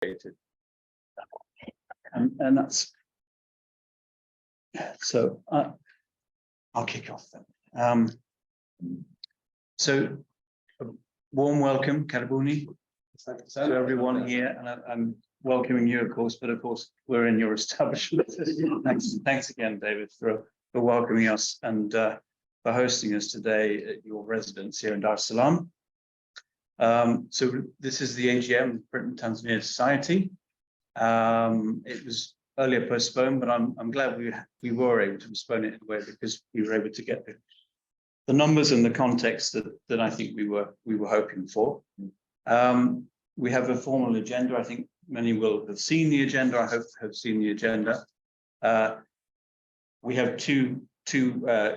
And that's so. I'll kick off then. So, a warm welcome, 𝗕𝗿𝗶𝗁, to everyone here, and I'm welcoming you, of course. But of course, we're in your establishment. Thanks again, David, for welcoming us and for hosting us today at your residence here in Dar es Salaam. So this is the AGM, Britain Tanzania Society. It was earlier postponed, but I'm glad we were able to postpone it in a way because we were able to get the numbers and the context that I think we were hoping for. We have a formal agenda. I think many will have seen the agenda. I hope have seen the agenda. We have two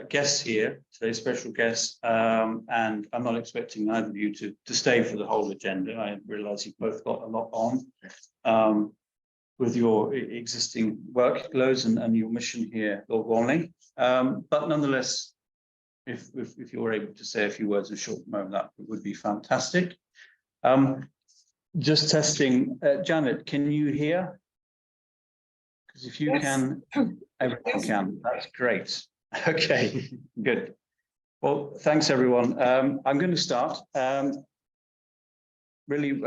guests here today, special guests, and I'm not expecting either of you to stay for the whole agenda. I realise you've both got a lot on with your existing workloads and your mission here, 𝗕𝗿𝗶𝗁. But nonetheless, if you're able to say a few words in a short moment, that would be fantastic. Just testing, Janet, can you hear? Because if you can, everyone can. That's great. Okay, good. Well, thanks everyone. I'm going to start. Really,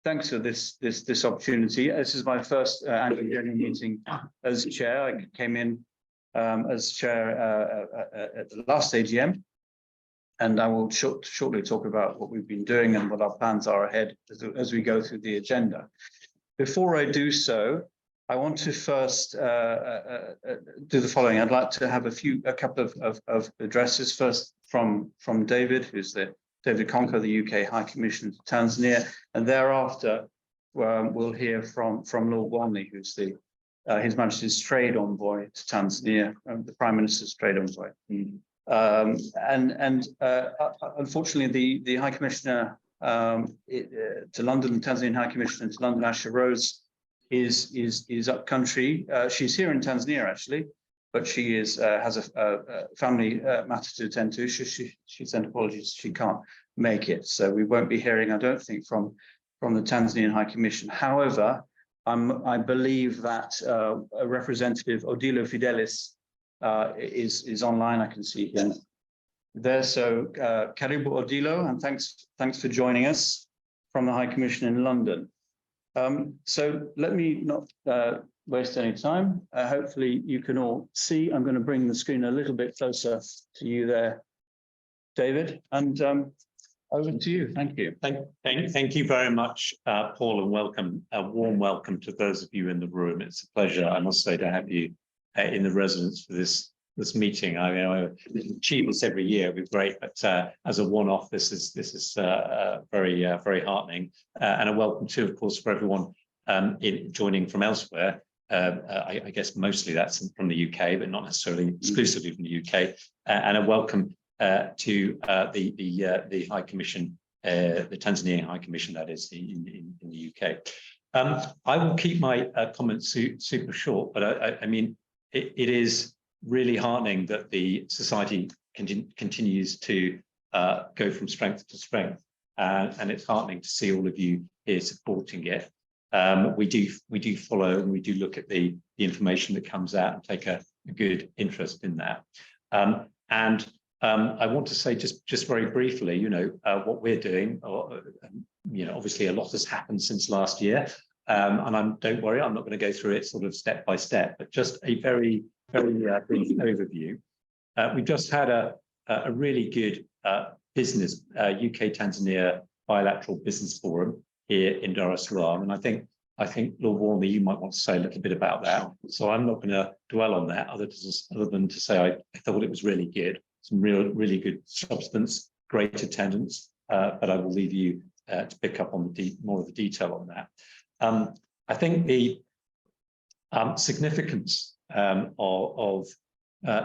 thanks for this opportunity. This is my first annual general meeting as chair. I came in as chair at the last AGM, and I will shortly talk about what we've been doing and what our plans are ahead as we go through the agenda. Before I do so, I want to first do the following. I'd like to have a couple of addresses. First from David, who's the David Concar, the UK High Commissioner to Tanzania, and thereafter we'll hear from 𝗕𝗿𝗶𝗁, who's His Majesty's Trade Envoy to Tanzania, the Prime Minister's Trade Envoy. Unfortunately, the High Commissioner to London, the Tanzanian High Commissioner to London, 𝗕𝗃𝗔 is up country. She's here in Tanzania actually, but she has a family matter to attend to. She sent apologies. She can't make it, so we won't be hearing, I don't think, from the Tanzanian High Commission. However, I believe that a representative, 𝗕𝗿𝗶𝗃 is online. I can see him there. So 𝗕𝗿𝗶𝗁 𝗕𝗿, and thanks for joining us from the High Commission in London. So let me not waste any time. Hopefully you can all see. I'm going to bring the screen a little bit closer to you there, David, and over to you. Thank you. Thank you very much, Paul, and welcome. A warm welcome to those of you in the room. It's a pleasure, I must say, to have you in the residence for this meeting. I achieve this every year. It'd be great, but as a one-off, this is very heartening, and a welcome too, of course, for everyone joining from elsewhere. I guess mostly that's from the UK, but not necessarily exclusively from the UK. And a welcome to the High Commission, the Tanzanian High Commission, that is, in the UK. I will keep my comments super short, but I mean, it is really heartening that the society continues to go from strength to strength, and it's heartening to see all of you here supporting it. We do follow and we do look at the information that comes out and take a good interest in that. I want to say just very briefly, what we're doing. Obviously a lot has happened since last year, and don't worry, I'm not going to go through it sort of step by step, but just a very brief overview. We've just had a really good business UK Tanzania bilateral business forum here in Dar es Salaam, and I think 𝗕𝗿𝗶𝗁, you might want to say a little bit about that. So I'm not going to dwell on that other than to say I thought it was really good. Some really good substance, great attendance, but I will leave you to pick up on more of the detail on that. I think the significance of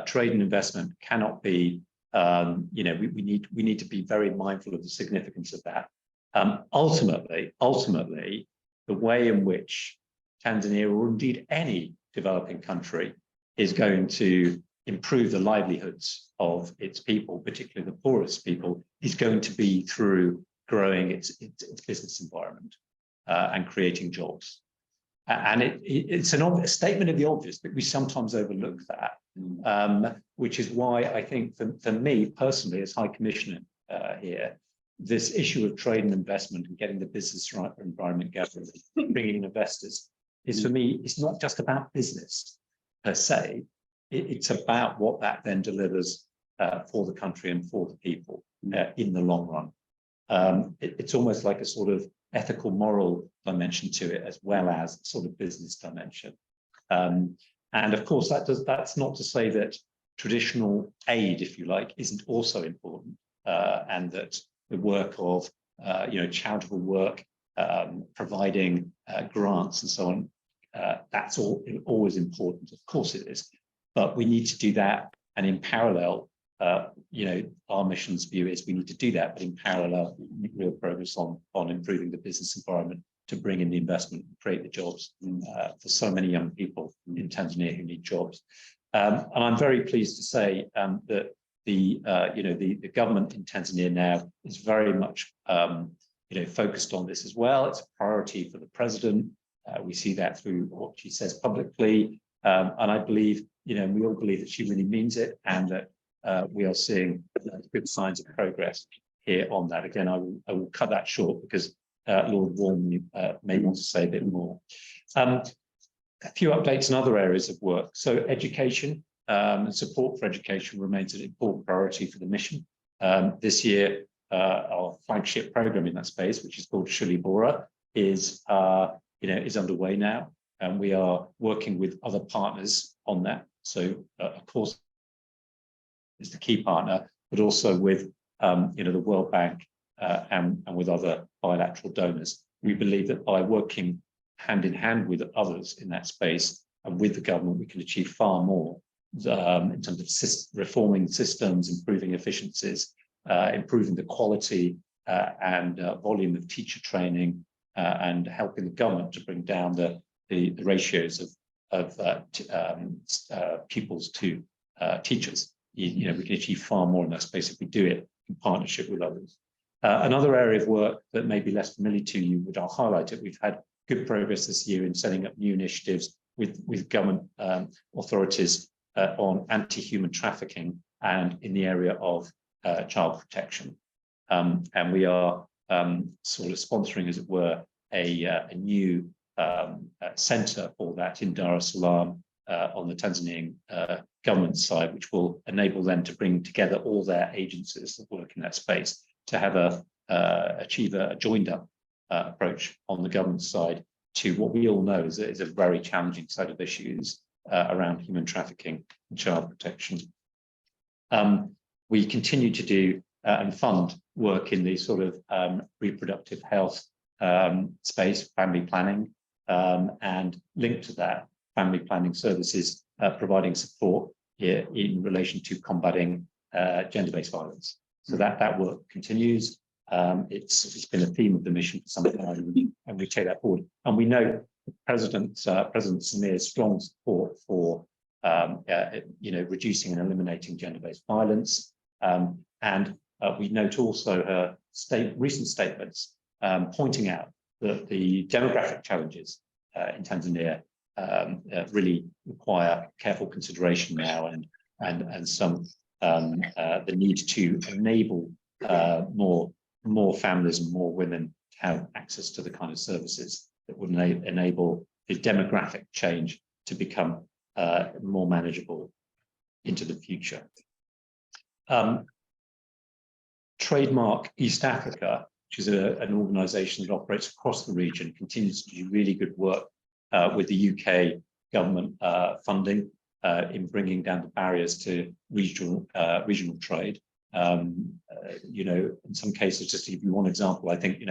trade and investment cannot be, we need to be very mindful of the significance of that. Ultimately, the way in which Tanzania, or indeed any developing country, is going to improve the livelihoods of its people, particularly the poorest people, is going to be through growing its business environment. and creating jobs. And it's a statement of the obvious, but we sometimes overlook that, which is why I think for me personally, as High Commissioner here, this issue of trade and investment and getting the business environment gathered, bringing in investors, is for me, it's not just about business per se, it's about what that then delivers for the country and for the people in the long run. It's almost like a sort of ethical, moral dimension to it, as well as sort of business dimension. And of course, that's not to say that traditional aid, if you like, isn't also important, and that the work of charitable work, providing grants and so on, that's always important. Of course it is, but we need to do that, and in parallel, our mission's view is we need to do that, but in parallel, make real progress on improving the business environment to bring in the investment and create the jobs for so many young people in Tanzania who need jobs. And I'm very pleased to say that the government in Tanzania now is very much focused on this as well. It's a priority for the president. We see that through what she says publicly, and I believe, we all believe that she really means it, and that we are seeing good signs of progress here on that. Again, I will cut that short because Lord Warren may want to say a bit more. A few updates in other areas of work. So education and support for education remains an important priority for the mission. This year, our flagship program in that space, which is called 𝗔𝗿𝗶𝗁, is underway now, and we are working with other partners on that. So, of course, is the key partner, but also with the World Bank and with other bilateral donors. We believe that by working hand in hand with others in that space and with the government, we can achieve far more in terms of reforming systems, improving efficiencies, improving the quality and volume of teacher training, and helping the government to bring down the ratios of pupils to teachers. We can achieve far more in that space if we do it in partnership with others. Another area of work that may be less familiar to you, which I'll highlight it, we've had good progress this year in setting up new initiatives with government authorities on anti-human trafficking and in the area of child protection. And we are sort of sponsoring, as it were, a new centre for that in Dar es Salaam on the Tanzanian government side, which will enable them to bring together all their agencies that work in that space to have achieve a joined-up approach on the government side to what we all know is a very challenging set of issues around human trafficking and child protection. We continue to do and fund work in the sort of reproductive health space, family planning, and linked to that, family planning services providing support here in relation to combating gender-based violence. So that work continues. It's been a theme of the mission for some time, and we take that forward. And we know President Samir's strong support for reducing and eliminating gender-based violence. And we note also her recent statements pointing out that the demographic challenges in Tanzania really require careful consideration now, and some the need to enable more families and more women to have access to the kind of services that would enable the demographic change to become more manageable into the future. Trademark East Africa, which is an organisation that operates across the region, continues to do really good work with the UK government funding in bringing down the barriers to regional trade. In some cases, just to give you one example, I think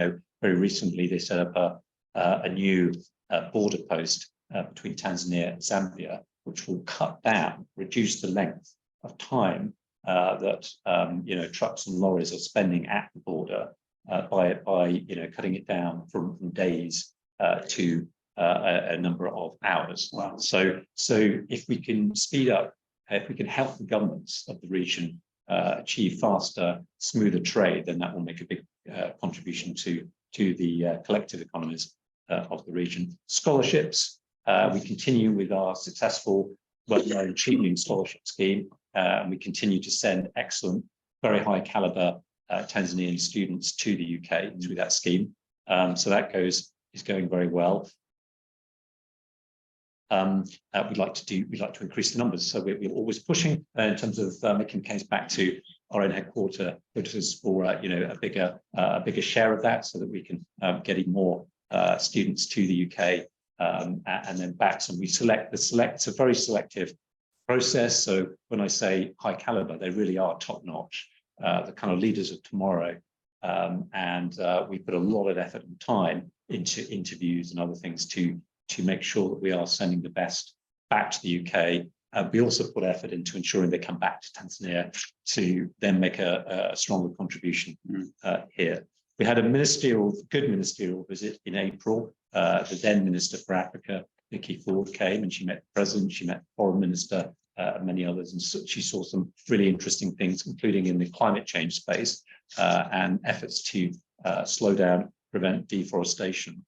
very recently they set up a new border post between Tanzania and Zambia, which will reduce the length of time that trucks and lorries are spending at the border by cutting it down from days to a number of hours. Wow. So if we can speed up, if we can help the governments of the region achieve faster, smoother trade, then that will make a big contribution to the collective economies of the region. Scholarships, we continue with our successful well-known Chevening scholarship scheme. And we continue to send excellent, very high caliber Tanzanian students to the UK through that scheme. So that is going very well. We'd like to increase the numbers. So we're always pushing in terms of making the case back to our own headquarters for a bigger share of that, so that we can get even more students to the UK and then back. So we it's a very selective process. So when I say high caliber, they really are top notch, the kind of leaders of tomorrow. And we put a lot of effort and time into interviews and other things to make sure that we are sending the best back to the UK. We also put effort into ensuring they come back to Tanzania to then make a stronger contribution here. We had a good ministerial visit in April. The then Minister for Africa, 𝗕𝗵𝗶𝗁 came and she met the President, she met the Foreign Minister, and many others, and so she saw some really interesting things, including in the climate change space and efforts to slow down, prevent deforestation.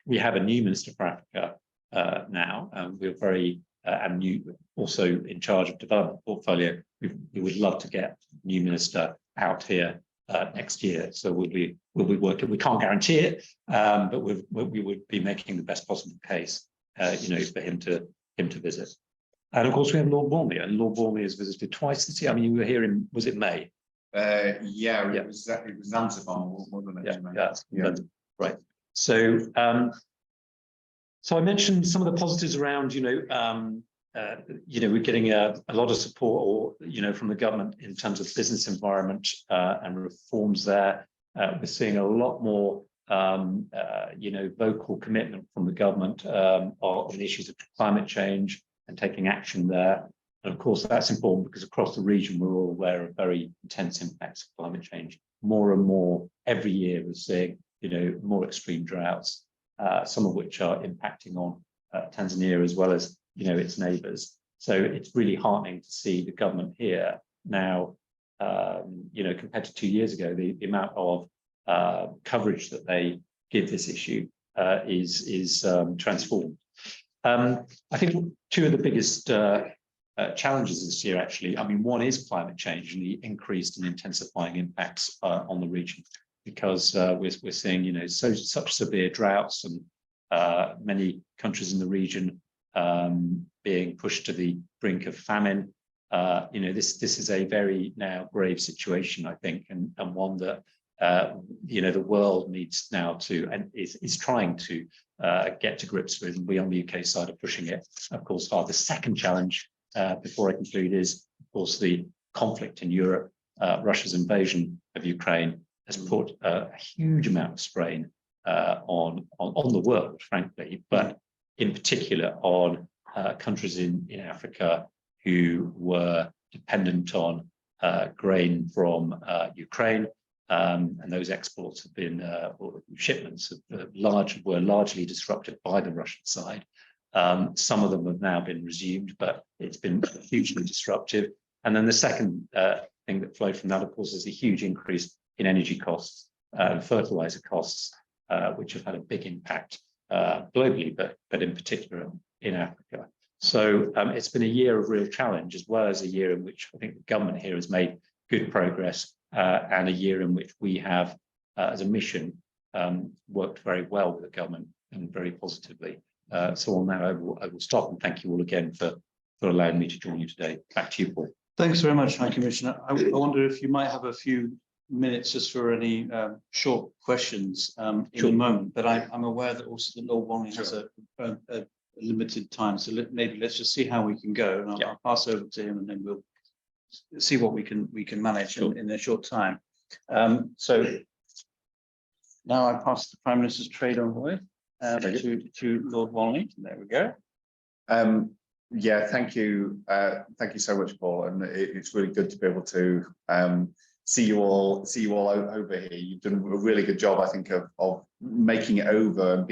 We have a new Minister for Africa now, and we're very and new, also in charge of development portfolio. We would love to get a new minister out here next year. So we'll be working. We can't guarantee it, but we would be making the best possible case, for him to visit. And of course, we have Lord 𝗕𝗏𝗂𝗏, and Lord 𝗕𝗏𝗏𝗏 has visited twice this year. I mean, you were here in, was it May? Yeah, it was Zanzibar, wasn't it? Yeah. Right. So, so I mentioned some of the positives around, we're getting a lot of support, from the government in terms of business environment and reforms there. We're seeing a lot more, vocal commitment from the government on the issues of climate change and taking action there. And of course, that's important because across the region, we're all aware of very intense impacts of climate change. More and more every year, we're seeing, more extreme droughts, some of which are impacting on Tanzania as well as, its neighbours. So it's really heartening to see the government here now, compared to 2 years ago, the amount of coverage that they give this issue is transformed. I think two of the biggest challenges this year, actually, I mean, one is climate change and the increased and intensifying impacts on the region, because we're seeing, such severe droughts and many countries in the region being pushed to the brink of famine. This is a very now grave situation, I think, and one that the world needs now to and is trying to get to grips with. And we on the UK side are pushing it, of course, hard. The second challenge, before I conclude, is of course the conflict in Europe. Russia's invasion of Ukraine has put a huge amount of strain on the world, frankly, but in particular on countries in Africa who were dependent on grain from Ukraine. And those exports have been, or shipments were largely disrupted by the Russian side. Some of them have now been resumed, but it's been hugely disruptive. And then the second thing that flowed from that, of course, is the huge increase in energy costs and fertilizer costs, which have had a big impact globally, but in particular in Africa. So it's been a year of real challenge, as well as a year in which I think the government here has made good progress, and a year in which we have, as a mission, worked very well with the government and very positively. So on that, I will stop and thank you all again for allowing me to join you today. Back to you, Paul. Thanks very much, High Commissioner. I wonder if you might have a few minutes just for any short questions in a moment, but I'm aware that also the Lord 𝗕𝗏𝗏𝗏 has a limited time, so maybe let's just see how we can go, and I'll pass over to him, and then we'll see what we can manage in a short time. So now I pass the Prime Minister's Trade Envoy to Lord 𝗕𝗏𝗏𝗏. There we go. Yeah, thank you so much, Paul, and it's really good to be able to see you all over here. You've done a really good job, I think, of making it over and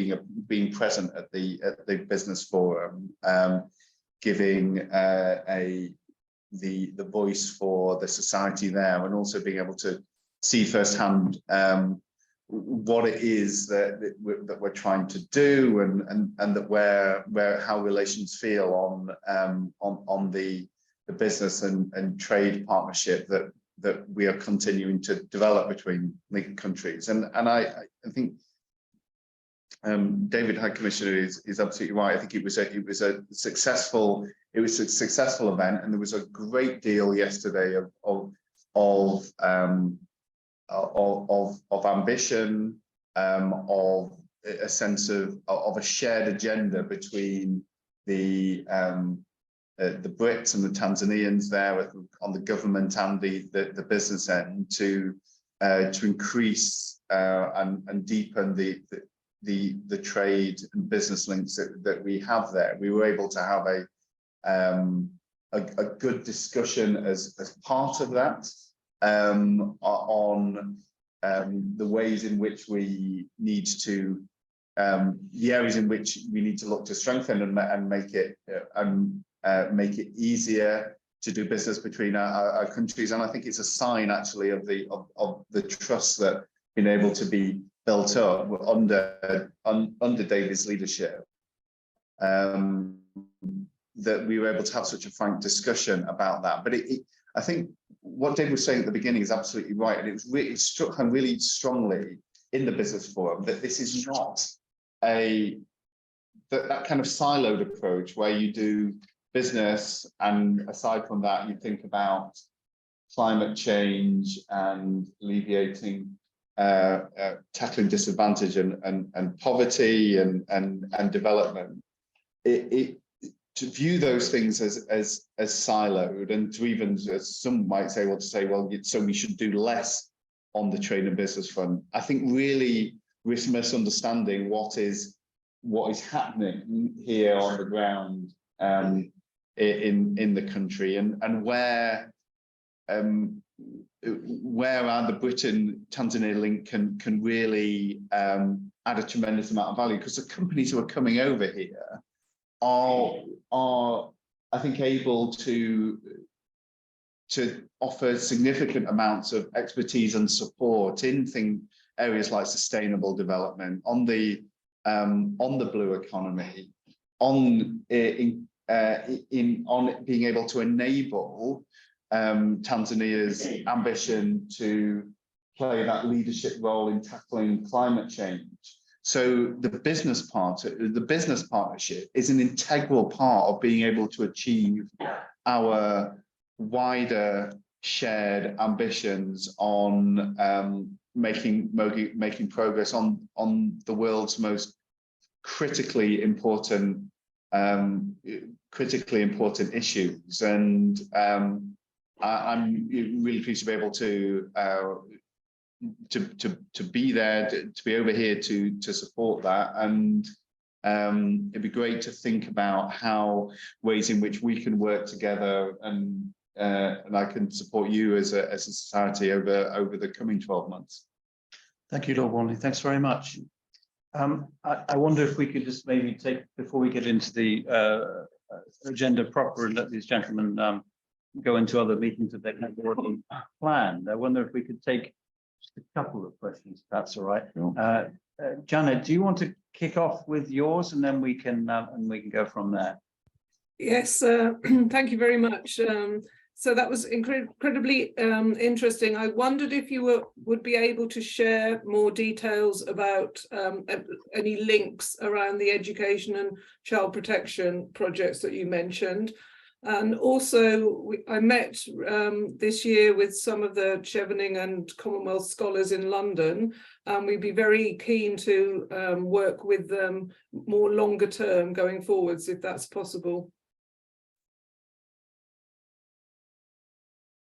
being present at the business forum, giving the voice for the society there, and also being able to see firsthand what it is that we're trying to do, and that how relations feel on the business and trade partnership that we are continuing to develop between the countries. And I think David High Commissioner is absolutely right. I think it was a successful event, and there was a great deal yesterday of ambition, of a sense of a shared agenda between the Brits and the Tanzanians there on the government and the business end to increase and deepen the trade and business links that we have there. We were able to have a good discussion as part of that on the ways in which we need to the areas in which we need to look to strengthen and make it easier to do business between our countries. And I think it's a sign actually of the trust that been able to be built up under David's leadership, that we were able to have such a frank discussion about that. But I think what David was saying at the beginning is absolutely right, and it struck home really strongly in the business forum that this is not that kind of siloed approach where you do business and aside from that you think about climate change and alleviating tackling disadvantage and poverty and development. To view those things as siloed, and to even, as some might say, so we should do less on the trade and business front. I think really we're misunderstanding what is happening here on the ground in the country, and where the Britain-Tanzania link can really add a tremendous amount of value, because the companies who are coming over here are I think able to offer significant amounts of expertise and support in areas like sustainable development, on the blue economy, on being able to enable Tanzania's ambition to play that leadership role in tackling climate change. So the business partnership is an integral part of being able to achieve our wider shared ambitions on making progress on the world's most critically important issues. And I'm really pleased to be able to be there, to be over here to support that. And it'd be great to think about how ways in which we can work together, and I can support you as a society over the coming 12 months. Thank you, Lord Walmsley. Thanks very much. I wonder if we could just maybe take, before we get into the agenda proper and let these gentlemen go into other meetings that they have already planned. I wonder if we could take just a couple of questions, if that's all right. Sure. Janet, do you want to kick off with yours, and then we can go from there? Yes, thank you very much. So that was incredibly interesting. I wondered if you would be able to share more details about any links around the education and child protection projects that you mentioned. And also, I met this year with some of the Chevening and Commonwealth scholars in London. We'd be very keen to work with them more longer term going forwards, if that's possible.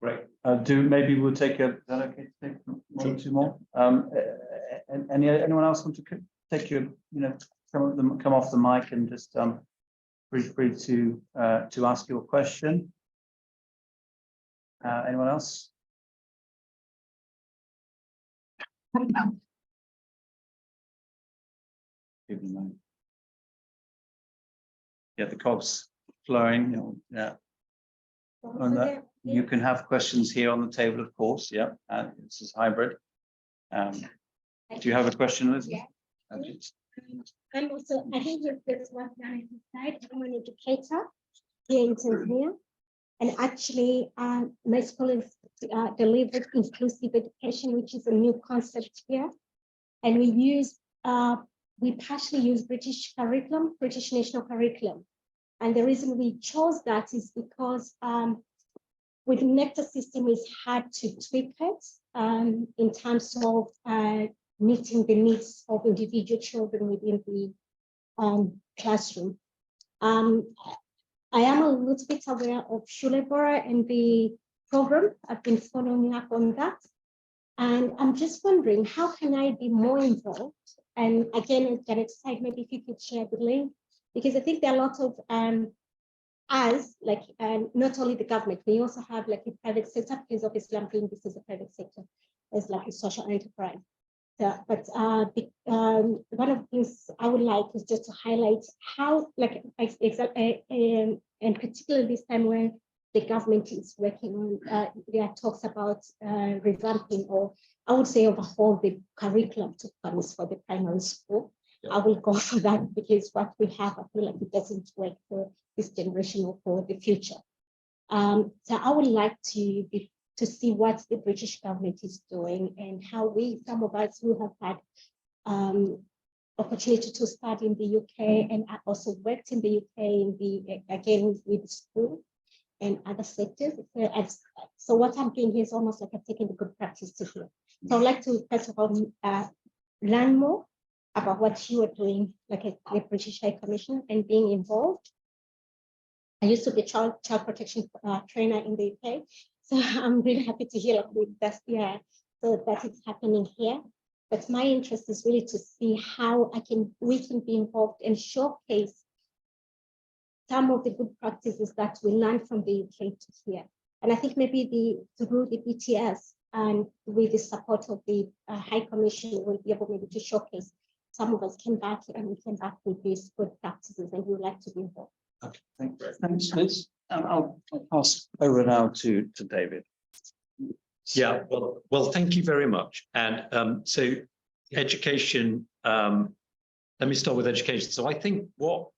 Great. Maybe we'll take is that okay to take one or two more? Anyone else want to take come off the mic and just feel free to ask your question. Anyone else? Yeah, the cob's flowing. Yeah. On that, you can have questions here on the table, of course. Yeah, this is hybrid. Do you have a question, Liz? Yeah. Okay. I'm also, I think there's one side. I'm an educator here in Tanzania. And actually, my school is delivered inclusive education, which is a new concept here. And we partially use British curriculum, British national curriculum. And the reason we chose that is because with the nectar system, it's hard to tweak it in terms of meeting the needs of individual children within the classroom. I am a little bit aware of 𝗔𝗵𝗶𝗧 and the program. I've been following up on that. And I'm just wondering, how can I be more involved? And again, as Janet said, maybe if you could share the link, because I think there are a lot of us, like not only the government, we also have like a private sector, because obviously I'm doing this as a private sector, as like a social enterprise. But one of the things I would like is just to highlight how, like, and particularly this time when the government is working on, there are talks about revamping, or I would say overhaul the curriculum to funds for the primary school. Yeah. I will go for that because what we have, I feel like it doesn't work for this generation or for the future. So I would like to see what the British government is doing and how some of us who have had opportunity to study in the UK and I also worked in the UK again with school and other sectors. So what I'm doing here is almost like I'm taking the good practice to here. So I'd like to first of all learn more about what you are doing, like a British High Commission, and being involved. I used to be a child protection trainer in the UK. So I'm really happy to hear that, so that it's happening here. But my interest is really to see how we can be involved and showcase some of the good practices that we learned from the UK to here. And I think maybe through the BTS and with the support of the High Commission, we'll be able maybe to showcase. Some of us came back with these good practices, and we would like to be involved. Okay, thanks, Liz. I'll pass over now to David. Yeah, well, thank you very much. And so education, let me start with education. So I think first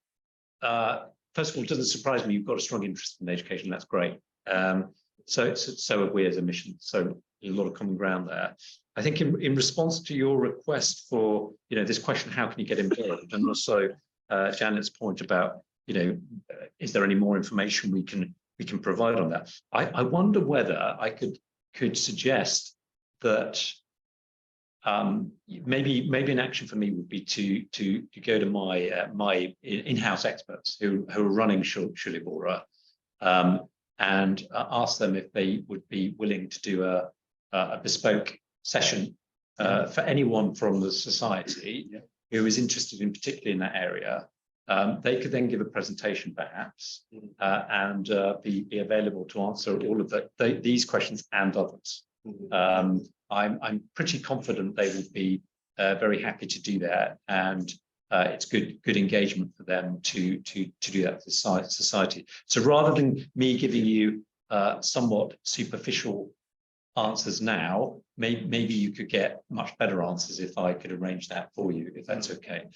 of all, it doesn't surprise me you've got a strong interest in education. That's great. So have we as a mission. So there's a lot of common ground there. I think in response to your request for, this question, how can you get involved? And also Janet's point about, is there any more information we can provide on that? I wonder whether I could suggest that maybe an action for me would be to go to my in-house experts who are running 𝗔𝗵𝗶𝗧 and ask them if they would be willing to do a bespoke session for anyone from the society who is interested particularly in that area. They could then give a presentation perhaps and be available to answer all of these questions and others. I'm pretty confident they would be very happy to do that, and it's good engagement for them to do that for society. So rather than me giving you somewhat superficial answers now, maybe you could get much better answers if I could arrange that for you, if that's okay.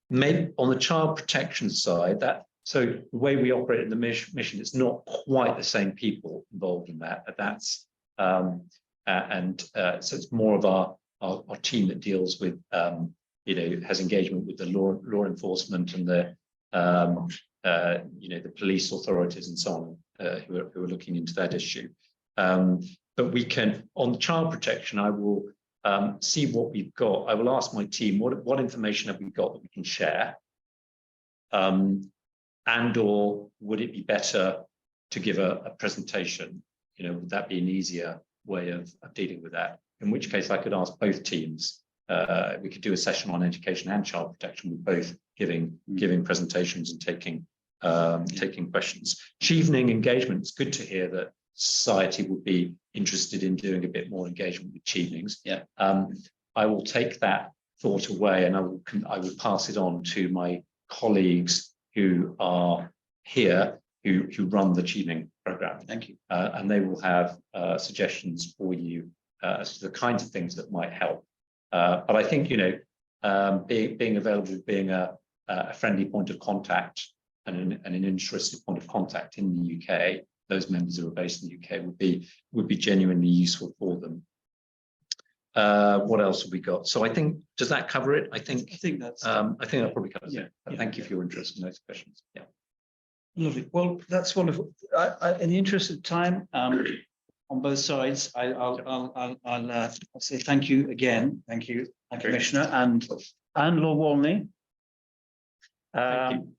Maybe on the child protection side, so the way we operate in the mission, it's not quite the same people involved in that. That's so it's more of our team that deals with has engagement with the law enforcement and the the police authorities and so on who are looking into that issue. But we can, on child protection, I will see what we've got. I will ask my team what information have we got that we can share, and or would it be better to give a presentation? Would that be an easier way of dealing with that? In which case, I could ask both teams. We could do a session on education and child protection, with both giving presentations and taking questions. Evening engagement. It's good to hear that society would be interested in doing a bit more engagement with evenings. Yeah. I will take that thought away, and I will pass it on to my colleagues who are here who run the evening program. Thank you. And they will have suggestions for you as to the kinds of things that might help But I think, being available, being a friendly point of contact and an interested point of contact in the UK, those members who are based in the UK would be genuinely useful for them. What else have we got? So I think, does that cover it? I think that probably covers it. Thank you for your interest in those questions. Yeah. Lovely. Well, that's wonderful. In the interest of time, on both sides, I'll say thank you again. Thank you, Commissioner and Lord Walney. Thank you.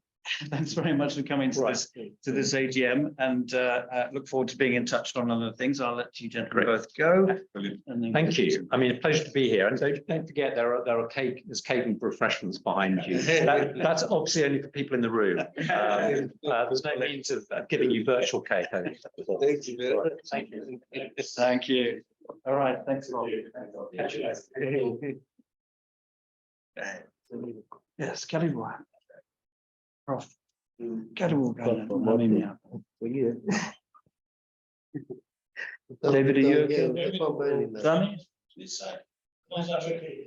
Thanks very much for coming to this AGM, and look forward to being in touch on other things. I'll let you gentlemen both go. Thank you. I mean, a pleasure to be here. And don't forget, there's cake and refreshments behind you. That's obviously only for people in the room. There's no means of giving you virtual cake. Thank you very much. Thank you. Thank you. All right. Thanks a lot. Yes, 𝗕𝗿𝗶𝗁. Prof. 𝗕𝗿𝗶𝗁. David, are you okay? Danny?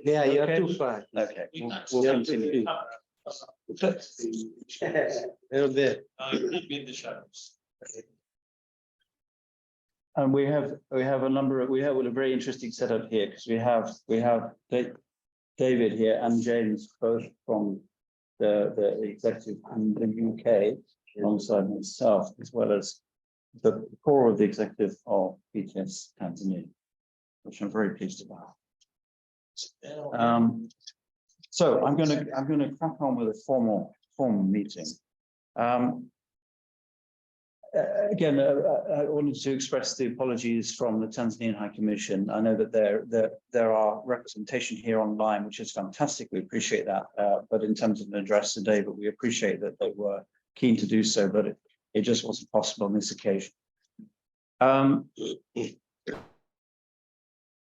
Yeah, you're Okay. too far. Okay, we'll continue. They're there. And we have a very interesting setup here, because we have David here and James, both from the executive in the UK, alongside myself, as well as the core of the executive of PTS Tanzania, which I'm very pleased about. So I'm going to crack on with a formal meeting. Again, I wanted to express the apologies from the Tanzanian High Commission. I know that there are representation here online, which is fantastic. We appreciate that. But in terms of an address today, but we appreciate that they were keen to do so, but it just wasn't possible on this occasion.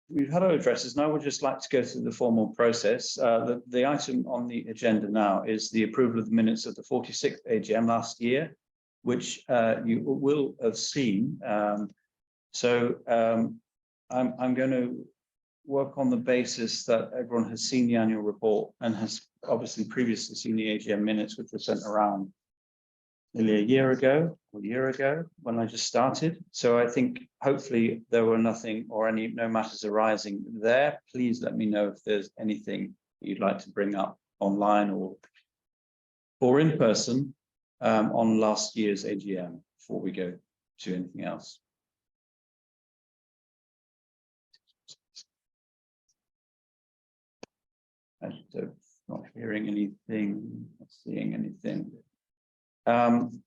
We've had our addresses. Now we'd just like to go through the formal process. The item on the agenda now is the approval of the minutes of the 46th AGM last year, which you will have seen. I'm going to work on the basis that everyone has seen the annual report and has obviously previously seen the AGM minutes, which were sent around nearly a year ago when I just started. So I think hopefully there were nothing or no matters arising there. Please let me know if there's anything you'd like to bring up online or in person on last year's AGM before we go to anything else. I'm not hearing anything, not seeing anything. And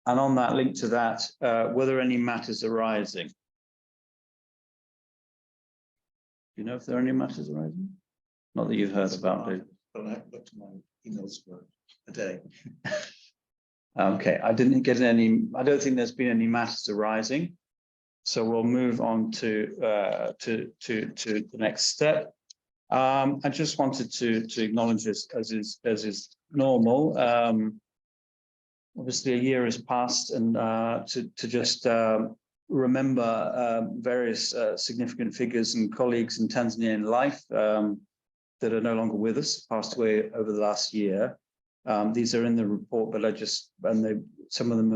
on that link to that, were there any matters arising? Do you know if there are any matters arising? Not that you've heard about it. But I haven't looked at my emails for a day. Okay, I didn't get any. I don't think there's been any matters arising, so we'll move on to the next step. I just wanted to acknowledge this as is normal. Obviously, a year has passed, and to just remember various significant figures and colleagues in Tanzanian life that are no longer with us, passed away over the last year. These are in the report, but some of them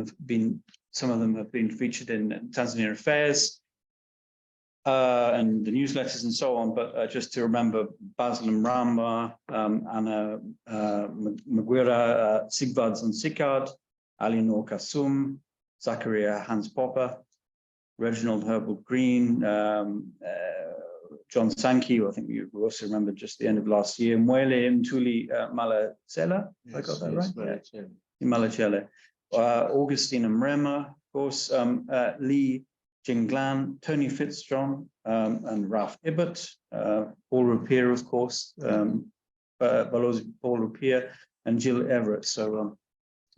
have been featured in Tanzanian Affairs and the newsletters and so on. But just to remember, Basil Mramba, Anna Magwira, Sigvard Zansikard, Alinor Kasum, Zachariah Hans Popper, Reginald Herbal Green, John Sankey, who I think we also remembered just the end of last year, Mwele Mtuli Malachela, I got that right? Yeah. Malachela, Augustine Mrema, of course, Lee Jinglan, Tony Fitzjohn, and Ralph Ibbott, Paul Rupier, of course, Balozi Paul Rupier, and Jill Everett. So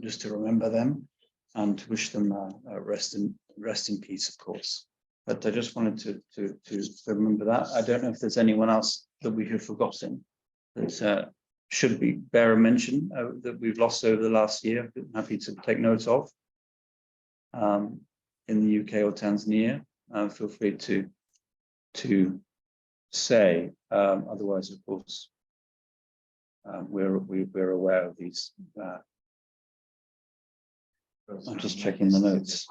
just to remember them and to wish them rest in peace, of course. But I just wanted to remember that. I don't know if there's anyone else that we have forgotten that should bear a mention that we've lost over the last year. I'm happy to take note of in the UK or Tanzania. Feel free to say. Otherwise, of course, we're aware of these. I'm just checking the notes.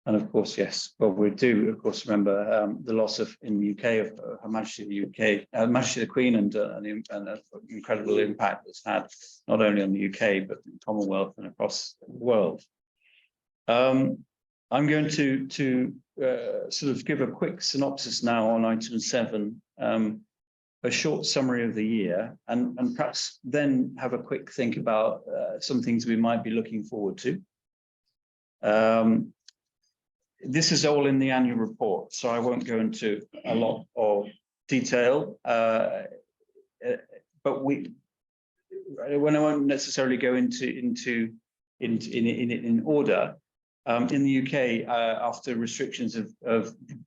And of course, yes, well, we do, of course, remember the loss in the UK of Her Majesty Her Majesty the Queen, and an incredible impact it's had not only on the UK but the Commonwealth and across the world. I'm going to sort of give a quick synopsis now on item 7, a short summary of the year, and perhaps then have a quick think about some things we might be looking forward to. This is all in the annual report, so I won't go into a lot of detail, but when I won't necessarily go into in order. In the UK, after restrictions of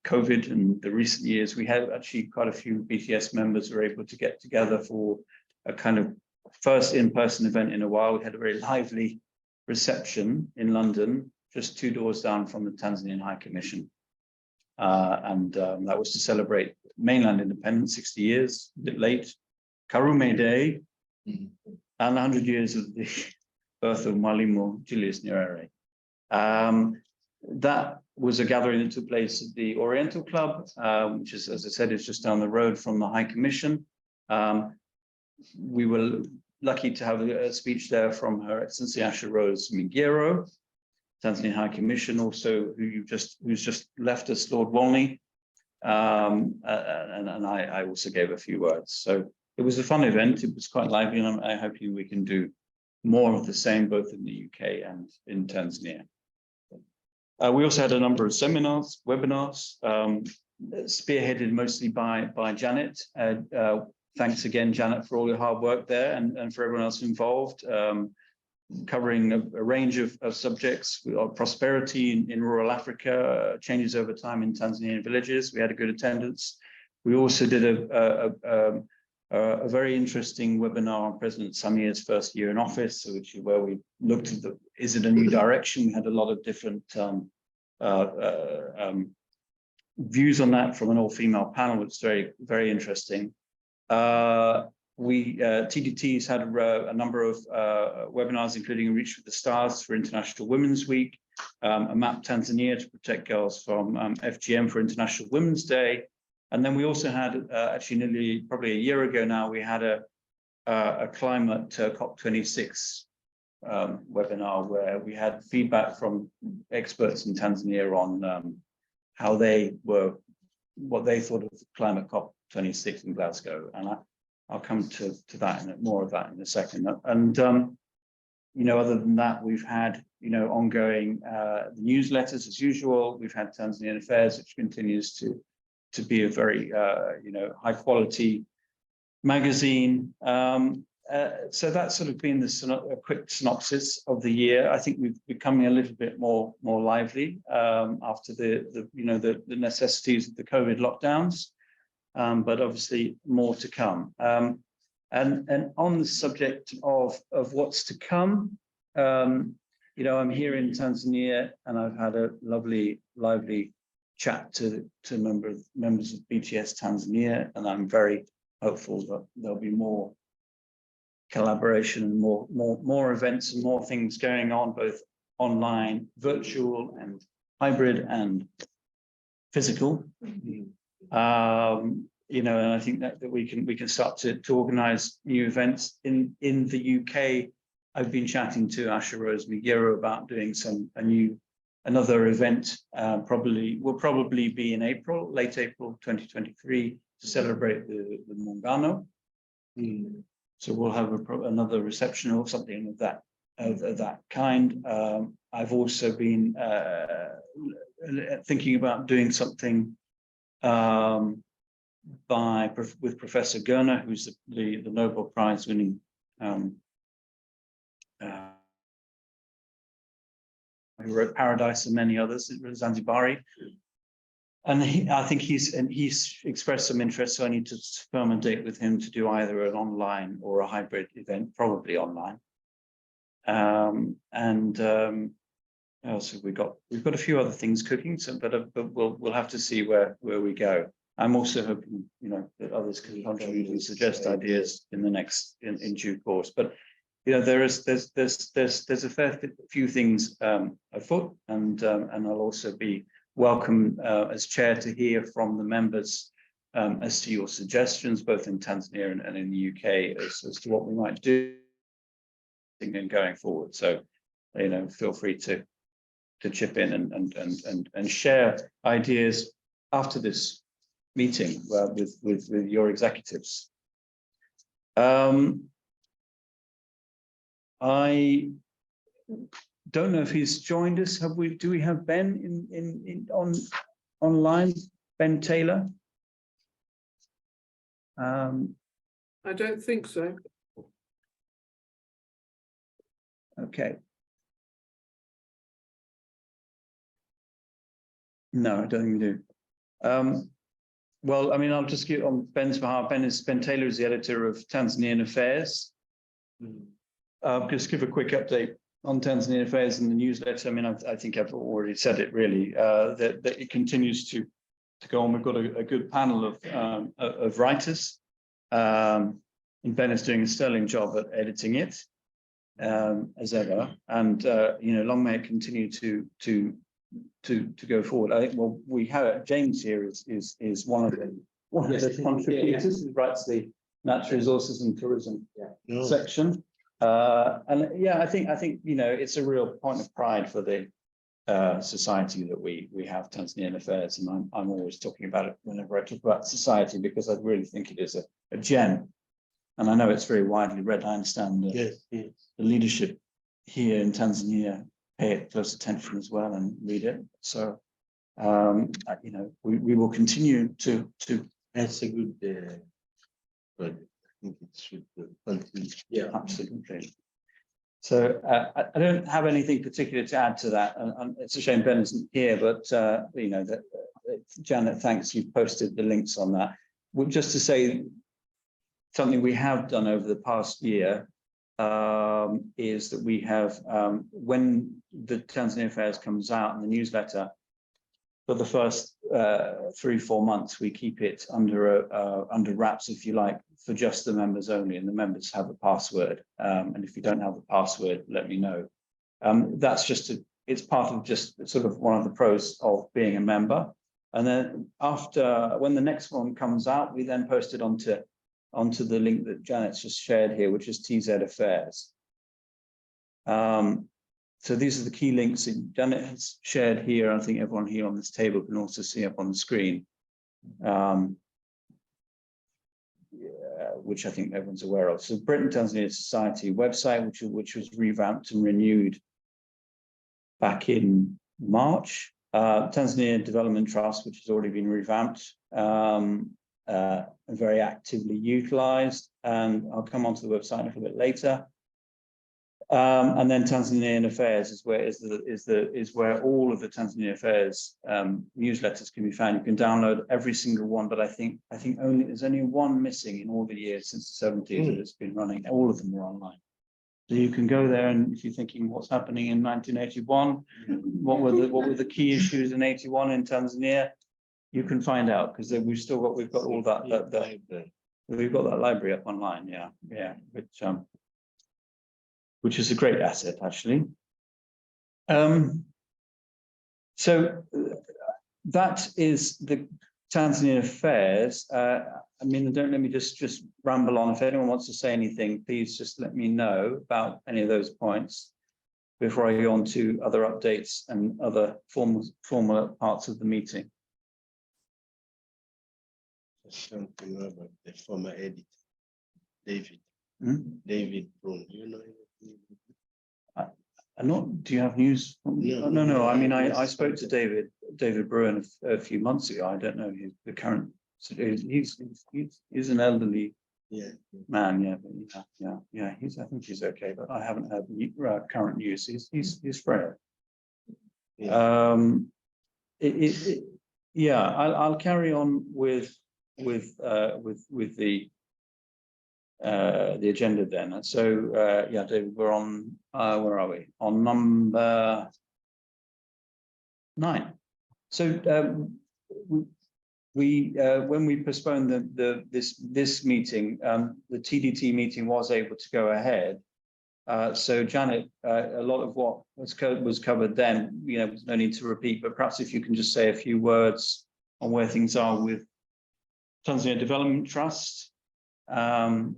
COVID in the recent years, we had actually quite a few BTS members who were able to get together for a kind of first in-person event in a while. We had a very lively reception in London, just 2 doors down from the Tanzanian High Commission. That was to celebrate mainland independence, 60 years, a bit late, Karume Day, and 100 years of the birth of Mwalimu Julius Nyerere. That was a gathering that took place at the Oriental Club, which is, as I said, is just down the road from the High Commission. We were lucky to have a speech there from Her Excellency 𝗔𝗃𝗶𝗁, Tanzanian High Commission, also who's just left us, Lord Wolney, and I also gave a few words. So it was a fun event. It was quite lively, and I hope we can do more of the same, both in the UK and in Tanzania. We also had a number of seminars, webinars, spearheaded mostly by Janet. Thanks again, Janet, for all your hard work there, and for everyone else involved, covering a range of subjects, prosperity in rural Africa, changes over time in Tanzanian villages. We had a good attendance. We also did a very interesting webinar on President Samir's first year in office, where we looked at is it a new direction? We had a lot of different views on that from an all-female panel. It's very, very interesting. TDT's had a number of webinars, including Reach for the Stars for International Women's Week, a Map Tanzania to protect girls from FGM for International Women's Day. And then we also had, actually probably a year ago now, we had a climate COP26 webinar where we had feedback from experts in Tanzania on how what they thought of the climate COP26 in Glasgow. And I'll come to that, more of that in a second. And, other than that, we've had, ongoing newsletters as usual. We've had Tanzanian Affairs, which continues to be a very, high quality magazine. So that's sort of been a quick synopsis of the year. I think we're becoming a little bit more lively after the necessities of the COVID lockdowns, but obviously more to come. And on the subject of what's to come, I'm here in Tanzania, and I've had a lively chat to members of BTS Tanzania, and I'm very hopeful that there'll be more collaboration and more events and more things going on, both online, virtual, and hybrid and physical. And I think that we can start to organize new events in the UK. I've been chatting to 𝗔𝗃𝗶𝗁 about doing another event, will probably be in April, late April 2023, to celebrate the Muungano. So we'll have another reception or something of that kind. I've also been thinking about doing something with Professor Gerner, who's the Nobel Prize winning who wrote Paradise and many others, Zanzibari. And I think he's expressed some interest, so I need to firm a date with him to do either an online or a hybrid event, probably online. Also we've got a few other things cooking, but we'll have to see where we go. I'm also hoping, that others can contribute and suggest ideas in the next, in due course. But, there's a fair few things afoot, and I'll also be welcome as chair to hear from the members as to your suggestions, both in Tanzania and in the UK, as to what we might do in going forward. So, feel free to chip in and share ideas after this meeting with your executives. I don't know if he's joined us. Do we have Ben online? Ben Taylor? I don't think so. Okay. No, I don't think we do. Well, I mean, I'll just give on Ben's behalf. Ben Taylor is the editor of Tanzanian Affairs. Just give a quick update on Tanzanian Affairs in the newsletter. I mean, I think I've already said it really, that it continues to go on. We've got a good panel of writers. And Ben is doing a sterling job at editing it, as ever. And, long may it continue to go forward. I think, well, we have James here is one of the contributors who writes the natural resources and tourism section. And yeah, I think it's a real point of pride for the society that we have Tanzanian Affairs, and I'm always talking about it whenever I talk about society, because I really think it is a gem, and I know it's very widely read. I understand the leadership here in Tanzania pay it close attention as well and read it. So we will continue to. That's a good project. I think it should continue. Yeah, absolutely. So I don't have anything particular to add to that, and it's a shame Ben isn't here, but that Janet, thanks, you've posted the links on that. Well, just to say something we have done over the past year is that we have, when the Tanzania Affairs comes out in the newsletter, for the first 3-4 months, we keep it under wraps, if you like, for just the members only, and the members have a password. And if you don't have the password, let me know. That's it's part of just sort of one of the pros of being a member. And then when the next one comes out, we then post it onto the link that Janet's just shared here, which is TZ Affairs. So these are the key links that Janet has shared here. I think everyone here on this table can also see up on the screen, which I think everyone's aware of. So Britain Tanzania Society website, which was revamped and renewed back in March. Tanzania Development Trust, which has already been revamped, and very actively utilized. And I'll come onto the website a little bit later. And then Tanzanian Affairs is where all of the Tanzania Affairs newsletters can be found. You can download every single one, but I think there's only one missing in all the years since the 70s that it's been running. All of them are online. So you can go there, and if you're thinking what's happening in 1981, what were the key issues in 81 in Tanzania, you can find out, because we've got all that we've got that library up online. Yeah, which is a great asset, actually. So that is the Tanzania Affairs. I mean, don't let me just ramble on. If anyone wants to say anything, please just let me know about any of those points before I go on to other updates and other formal parts of the meeting. Something about the former editor, David. David Brown, you know him? Do you have news? No. I mean, I spoke to David Bruin a few months ago. I don't know the current. He's an elderly man. Yeah. I think he's okay, but I haven't heard current news. He's frail. I'll carry on with the agenda then. So David, we're on where are we? On number 9. So when we postponed this meeting, the TDT meeting was able to go ahead. So Janet, a lot of what was covered then, there's no need to repeat, but perhaps if you can just say a few words on where things are with Tanzania Development Trust, and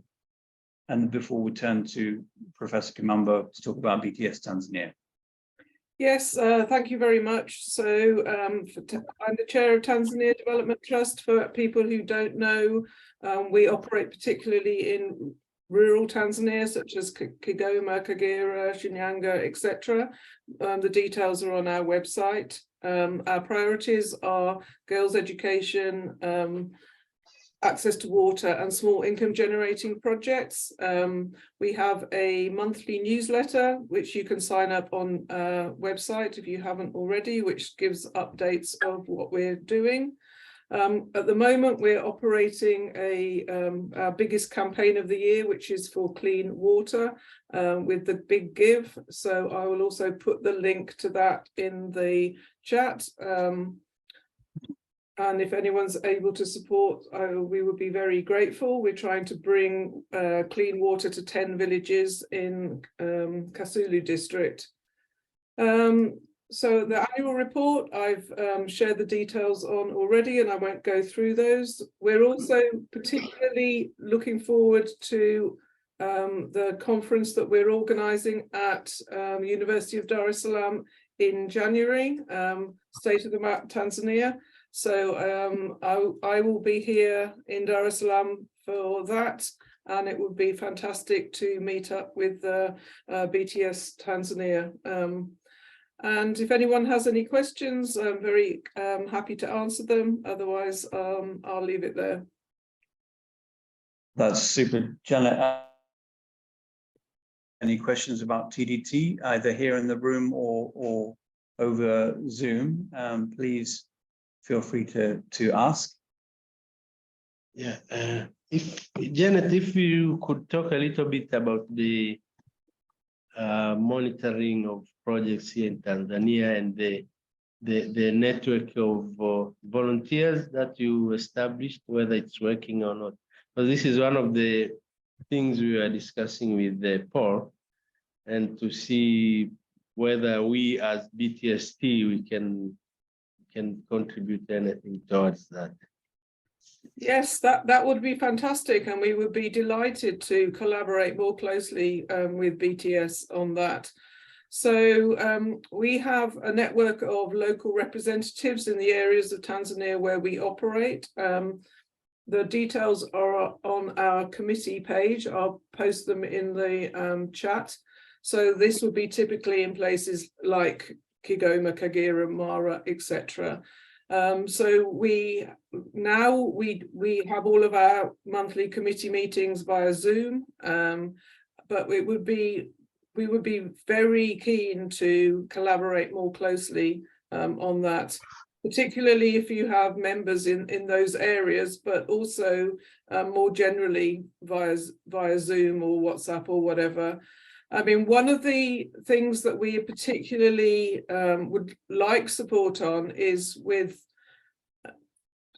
before we turn to Professor Kimamba to talk about BTS Tanzania. Yes, thank you very much. So I'm the chair of Tanzania Development Trust. For people who don't know, we operate particularly in rural Tanzania, such as Kigoma, Kagera, Shinyanga, etc. The details are on our website. Our priorities are girls' education, access to water, and small income generating projects. We have a monthly newsletter, which you can sign up on our website if you haven't already, which gives updates of what we're doing. At the moment, we're operating our biggest campaign of the year, which is for clean water with the Big Give. So I will also put the link to that in the chat. And if anyone's able to support, we would be very grateful. We're trying to bring clean water to 10 villages in 𝗂𝗃𝗃 district. So the annual report, I've shared the details on already, and I won't go through those. We're also particularly looking forward to the conference that we're organising at University of Dar es Salaam in January, State of the Map Tanzania. So I will be here in Dar es Salaam for that, and it would be fantastic to meet up with BTS Tanzania. And if anyone has any questions, I'm very happy to answer them. Otherwise, I'll leave it there. That's super, Janet. Any questions about TDT, either here in the room or over Zoom? Please feel free to ask. Yeah, Janet, if you could talk a little bit about the monitoring of projects here in Tanzania and the network of volunteers that you established, whether it's working or not. But this is one of the things we are discussing with Paul, and to see whether we as BTST we can contribute anything towards that. Yes, that would be fantastic, and we would be delighted to collaborate more closely with BTS on that. So we have a network of local representatives in the areas of Tanzania where we operate. The details are on our committee page. I'll post them in the chat. So this would be typically in places like Kigoma, Kagera, Mara, etc. So we have all of our monthly committee meetings via Zoom, but we would be very keen to collaborate more closely on that, particularly if you have members in those areas, but also more generally via Zoom or WhatsApp or whatever. I mean, one of the things that we particularly would like support on is with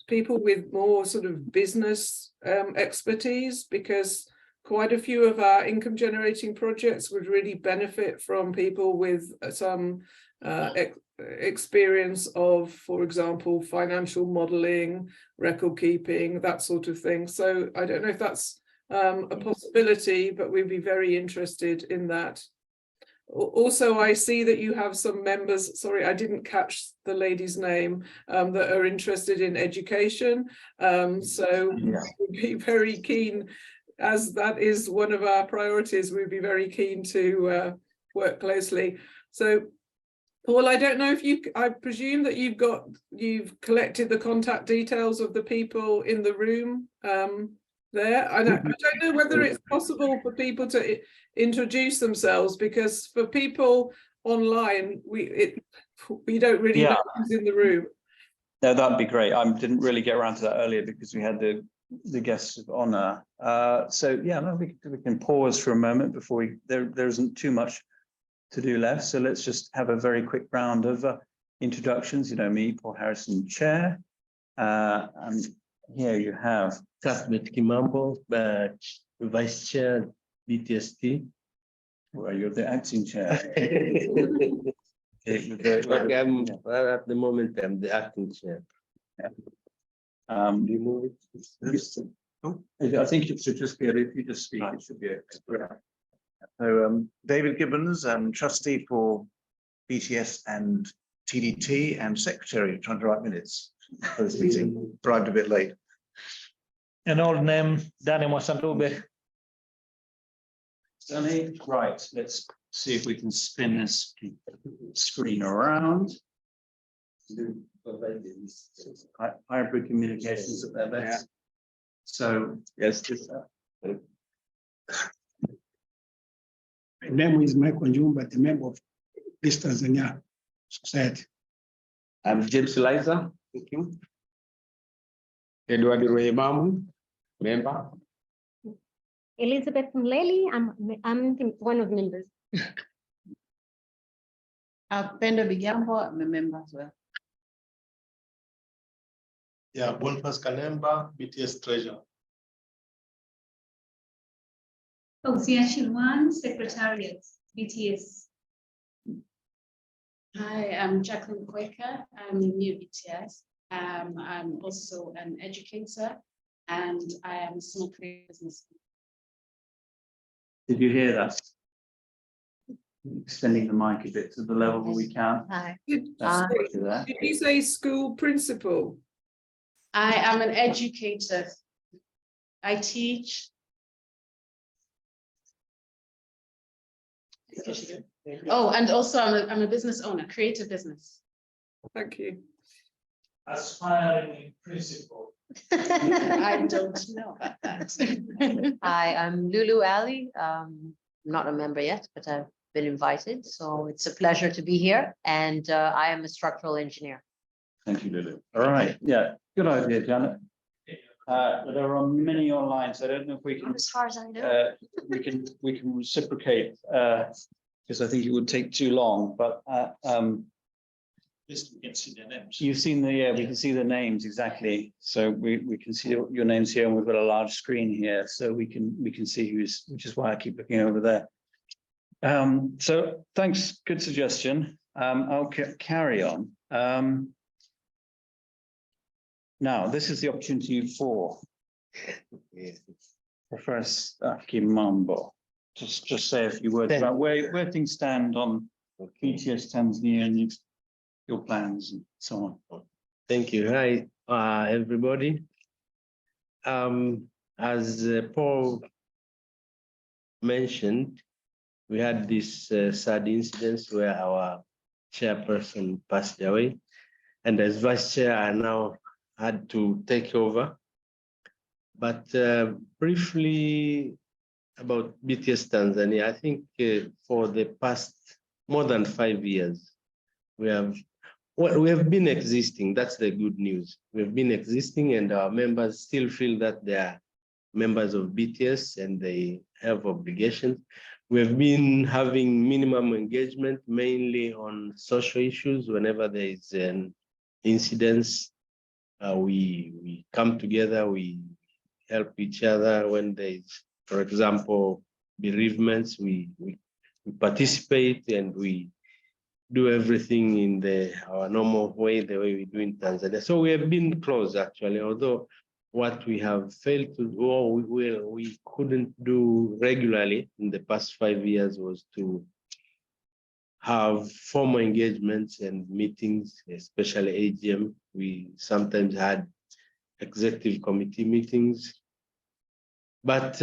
people with more sort of business expertise, because quite a few of our income generating projects would really benefit from people with some experience of, for example, financial modeling, record keeping, that sort of thing. So I don't know if that's a possibility, but we'd be very interested in that. Also, I see that you have some members, sorry, I didn't catch the lady's name, that are interested in education. So yeah, we'd be very keen, as that is one of our priorities, we'd be very keen to work closely. So Paul, I don't know if I presume that you've collected the contact details of the people in the room there. I don't know whether it's possible for people to introduce themselves, because for people online, we don't really know who's in the room. No, that'd be great. I didn't really get around to that earlier because we had the guests of honor. So yeah, no, we can pause for a moment before there isn't too much to do left. So let's just have a very quick round of introductions. You know me, Paul Harrison, Chair. And here you have 𝗕𝗿𝗶𝗁𝗶, Vice Chair, BTST. well, you're the acting chair. Okay, I'm, well, at the moment, I'm the acting chair. You I think it should just be, if you just speak, it should be. So David Gibbons, trustee for BTS and TDT and secretary, trying to write minutes for this meeting, arrived a bit late. An old name, Danny Mwasandobe. Danny, right, let's see if we can spin this screen around. Hybrid communications at their best. So, yes, this. My name is Michael Njumba, the member of this Tanzania Society. I'm James Liza. Thank you. Edward Rweyemamu, member. Elizabeth Mleli, I'm one of the members. Pendo Bigambo, I'm a member as well. Yeah, Boniface Kanemba, BTS treasurer. 𝗕𝗿𝗶𝗁𝗏, Secretariat, BTS. Hi, I'm Jacqueline Quaker. I'm new BTS. I'm also an educator and I am a small creative business. Did you hear that? Extending the mic a bit to the level that we can. Hi. Did you say school principal? I am an educator. I teach. Oh, and also I'm a business owner, creative business. Thank you. Aspiring principal. I don't know about that. Hi, I'm Lulu Ali. Not a member yet, but I've been invited. So it's a pleasure to be here. And I am a structural engineer. Thank you, Lulu. All right, yeah, good idea, Janet. There are many online, so I don't know if we can. As far as I know. We can reciprocate, because I think it would take too long, but Just we can see their names. you've seen we can see the names exactly. So we can see your names here, and we've got a large screen here, so we can see which is why I keep looking over there. So thanks, good suggestion. I'll carry on. Now, this is the opportunity for Professor 𝗕𝗿𝗶𝗁𝗏. Just say a few words about where things stand on BTS Tanzania and your plans and so on. Thank you. Hi, everybody. As Paul mentioned, we had this sad incident where our chairperson passed away, and as vice chair, I now had to take over. But briefly about BTS Tanzania, I think for the past more than 5 years, we have been existing. That's the good news. We've been existing, and our members still feel that they are members of BTS and they have obligations. We've been having minimum engagement, mainly on social issues. Whenever there is an incident, we come together, we help each other. When there is, for example, bereavements, we participate and we do everything in our normal way, the way we do in Tanzania. So we have been close, actually, although what we have failed to do, or we couldn't do regularly in the past 5 years, was to have formal engagements and meetings, especially AGM. We sometimes had executive committee meetings, but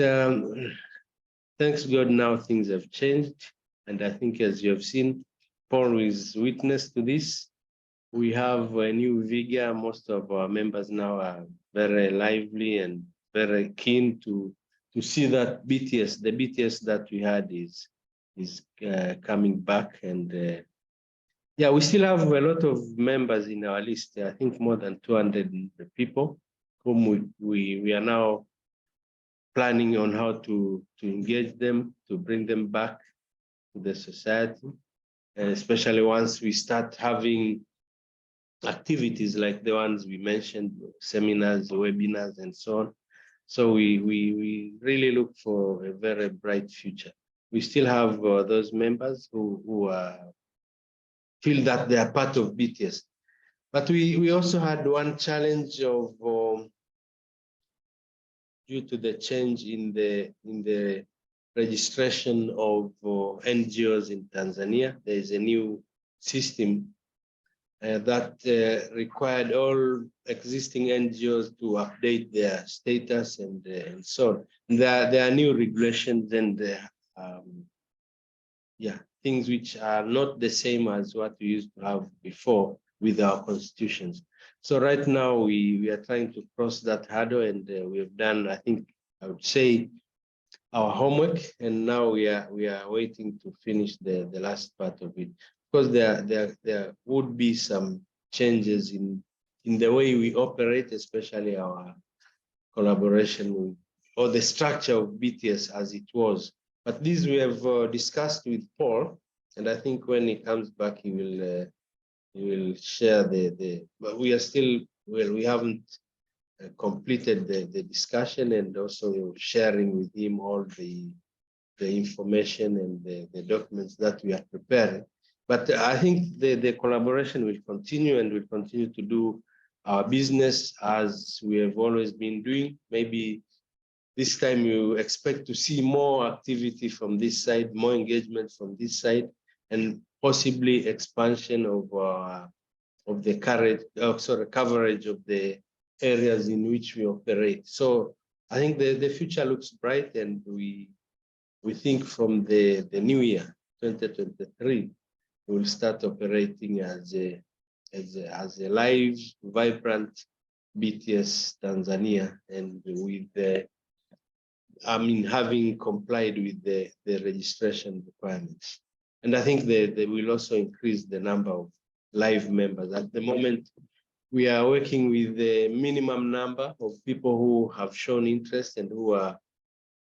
thanks God, now things have changed. And I think, as you have seen, Paul is witness to this. We have a new vigor. Most of our members now are very lively and very keen to see that the BTS that we had is coming back. And yeah, we still have a lot of members in our list. I think more than 200 people whom we are now planning on how to engage them, to bring them back to the society, especially once we start having activities like the ones we mentioned, seminars, webinars, and so on. So we really look for a very bright future. We still have those members who feel that they are part of BTS. But we also had one challenge of due to the change in the registration of NGOs in Tanzania. There is a new system that required all existing NGOs to update their status and so on. There are new regulations and things which are not the same as what we used to have before with our constitutions. So right now we are trying to cross that hurdle, and we have done, I think, I would say, our homework, and now we are waiting to finish the last part of it. Because there would be some changes in the way we operate, especially our collaboration with, or the structure of BTS as it was. But this we have discussed with Paul, and I think when he comes back, he will share but we are still, well, we haven't completed the discussion, and also sharing with him all the information and the documents that we are preparing. But I think the collaboration will continue, and we'll continue to do our business as we have always been doing. Maybe this time you expect to see more activity from this side, more engagement from this side, and possibly expansion of the coverage of the areas in which we operate. So I think the future looks bright, and we think from the new year, 2023, we will start operating as a live, vibrant BTS Tanzania, and with having complied with the registration requirements. And I think they will also increase the number of live members. At the moment, we are working with the minimum number of people who have shown interest and who are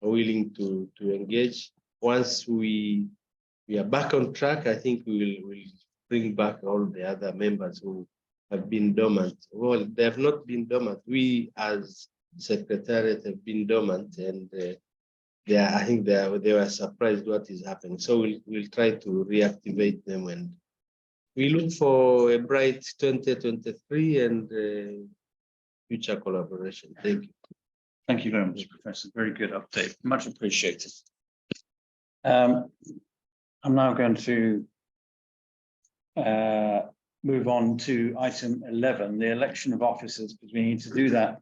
willing to engage. Once we are back on track, I think we will bring back all the other members who have been dormant. Well, they have not been dormant. We as Secretariat have been dormant, and I think they were surprised what is happening. So we'll try to reactivate them, and we look for a bright 2023 and future collaboration. Thank you. Thank you very much, Professor. Very good update. Much appreciated. I'm now going to move on to item 11, the election of officers, because we need to do that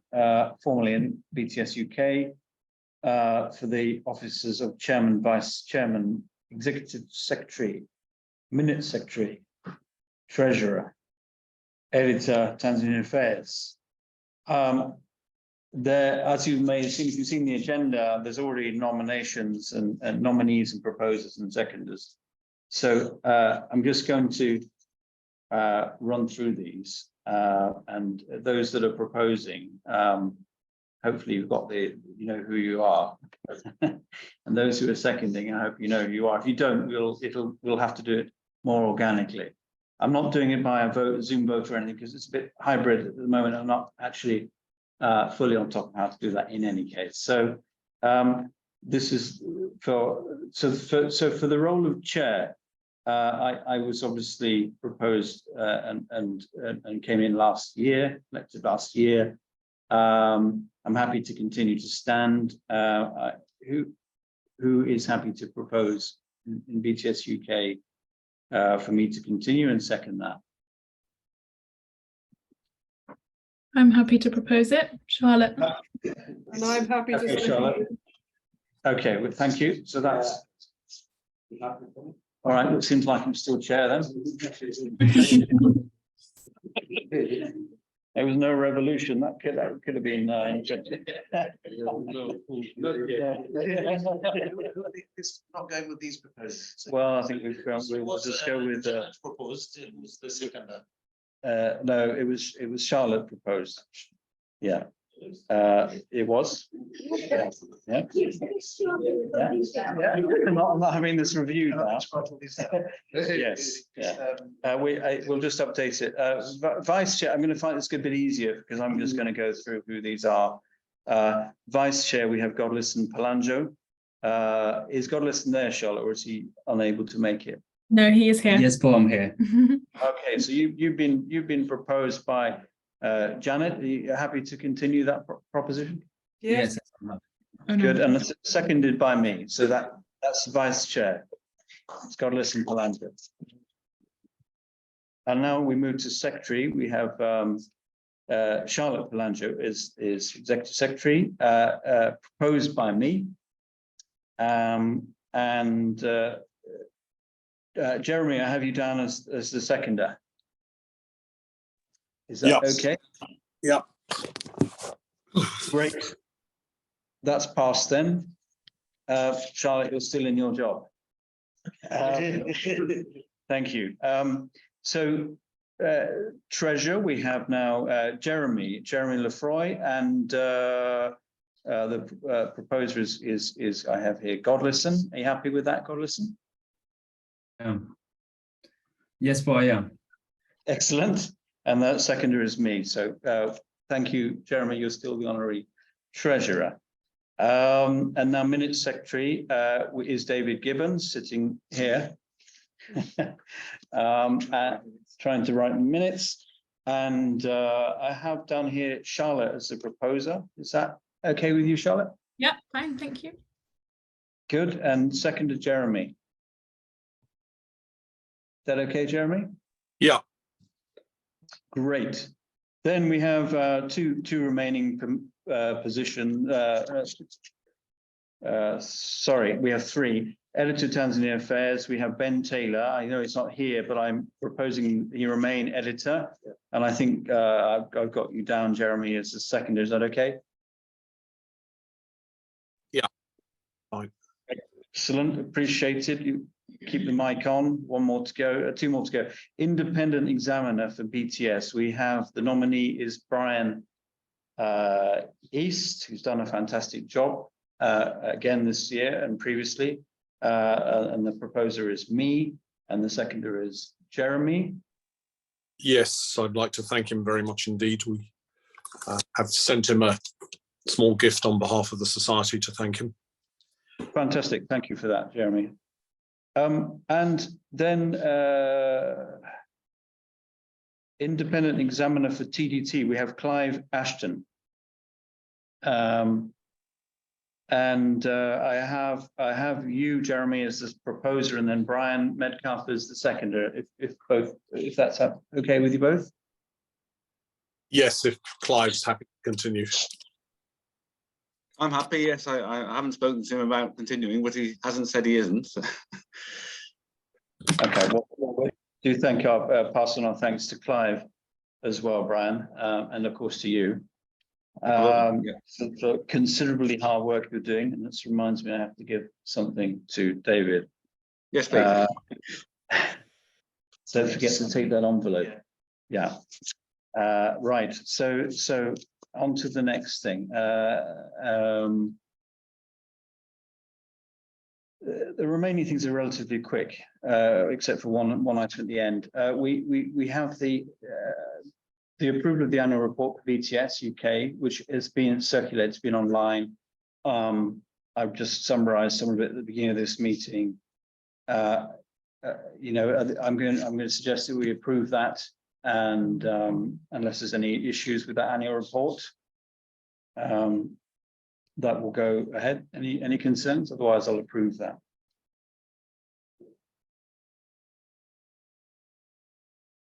formally in BTS UK for the offices of Chairman, Vice Chairman, Executive Secretary, Minute Secretary, Treasurer, Editor, Tanzanian Affairs. As you may have seen, if you've seen the agenda, there's already nominations and nominees and proposers and seconders. So I'm just going to run through these, and those that are proposing, hopefully you've got you know who you are, and those who are seconding, I hope you know who you are. If you don't, we'll have to do it more organically. I'm not doing it by a Zoom vote or anything, because it's a bit hybrid at the moment. I'm not actually fully on top of how to do that in any case. So this is for the role of chair. I was obviously proposed and came in last year, elected last year. I'm happy to continue to stand. Who is happy to propose in BTS UK for me to continue and second that? I'm happy to propose it, Charlotte. And I'm happy to Okay, say Charlotte. Okay, well, thank you. So that's all right. It seems like I'm still chair then. There was no revolution. That could have been interesting. It's not going with these proposals. Well, I think we'll just go with. Proposed, it was the seconder. No, it was Charlotte proposed. Yeah. It was. Yeah. I'm not having this reviewed now. Yes. Yeah. We'll just update it. Vice Chair, I'm going to find this a bit easier because I'm just going to go through who these are. Vice Chair, we have 𝗕𝗿𝗶𝗁 𝗠𝗲𝗏. Is 𝗕𝗿𝗏 there, Charlotte, or is he unable to make it? No, he is here. Yes, Paul, I'm here. Okay, so you've been proposed by Janet. Are you happy to continue that proposition? Yes. Oh, no. Good, and it's seconded by me. So that's Vice Chair. It's 𝗕𝗿𝗶𝗁 𝗠𝗲𝗏. And now we move to Secretary. We have Charlotte 𝗕𝗏𝗏 is Executive Secretary, proposed by me. Jeremy, I have you down as the seconder. Is that okay? Yeah. Great. That's passed then. Charlotte, you're still in your job. Thank you. So Treasurer, we have now J`eremy Lefroy, and the proposer is I have here 𝗕𝗏𝗏. Are you happy with that, 𝗕𝗏𝗏? Yes, Paul, I am. Excellent. And the seconder is me. So thank you, Jeremy. You're still the honorary treasurer. And now Minutes Secretary is David Gibbons, sitting here, trying to write minutes. And I have down here Charlotte as the proposer. Is that okay with you, Charlotte? Yeah, fine, thank you. Good. And seconder, Jeremy. Is that okay, Jeremy? Yeah. Great. Then we have two remaining positions. Sorry, we have three. Editor Tanzania Affairs. We have Ben Taylor. I know it's not here, but I'm proposing he remain editor. And I think I've got you down, Jeremy, as the seconder. Is that okay? Yeah. Fine. Excellent. Appreciated. You keep the mic on. One more to go. Two more to go. Independent examiner for BTS. We have the nominee is Brian East, who's done a fantastic job again this year and previously. And the proposer is me, and the seconder is Jeremy. Yes, I'd like to thank him very much indeed. We have sent him a small gift on behalf of the society to thank him. Fantastic. Thank you for that, Jeremy. And then independent examiner for TDT, we have Clive Ashton. And I have you, Jeremy, as the proposer, and then Brian Metcalf as the seconder. If that's okay with you both. Yes, if Clive's happy to continue. I'm happy. Yes, I haven't spoken to him about continuing, but he hasn't said he isn't. So. Okay. Well, do thank our pass on our thanks to Clive as well, Brian, and of course to you. For considerably hard work you're doing, and this reminds me I have to give something to David. Yes, please. Don't forget to take that envelope. Yeah. Right. So on to the next thing. The remaining things are relatively quick, except for one item at the end. We have the approval of the annual report for BTS UK, which has been circulated, it's been online. I've just summarized some of it at the beginning of this meeting. You know, I'm going to suggest that we approve that, and unless there's any issues with that annual report, that will go ahead. Any concerns? Otherwise, I'll approve that.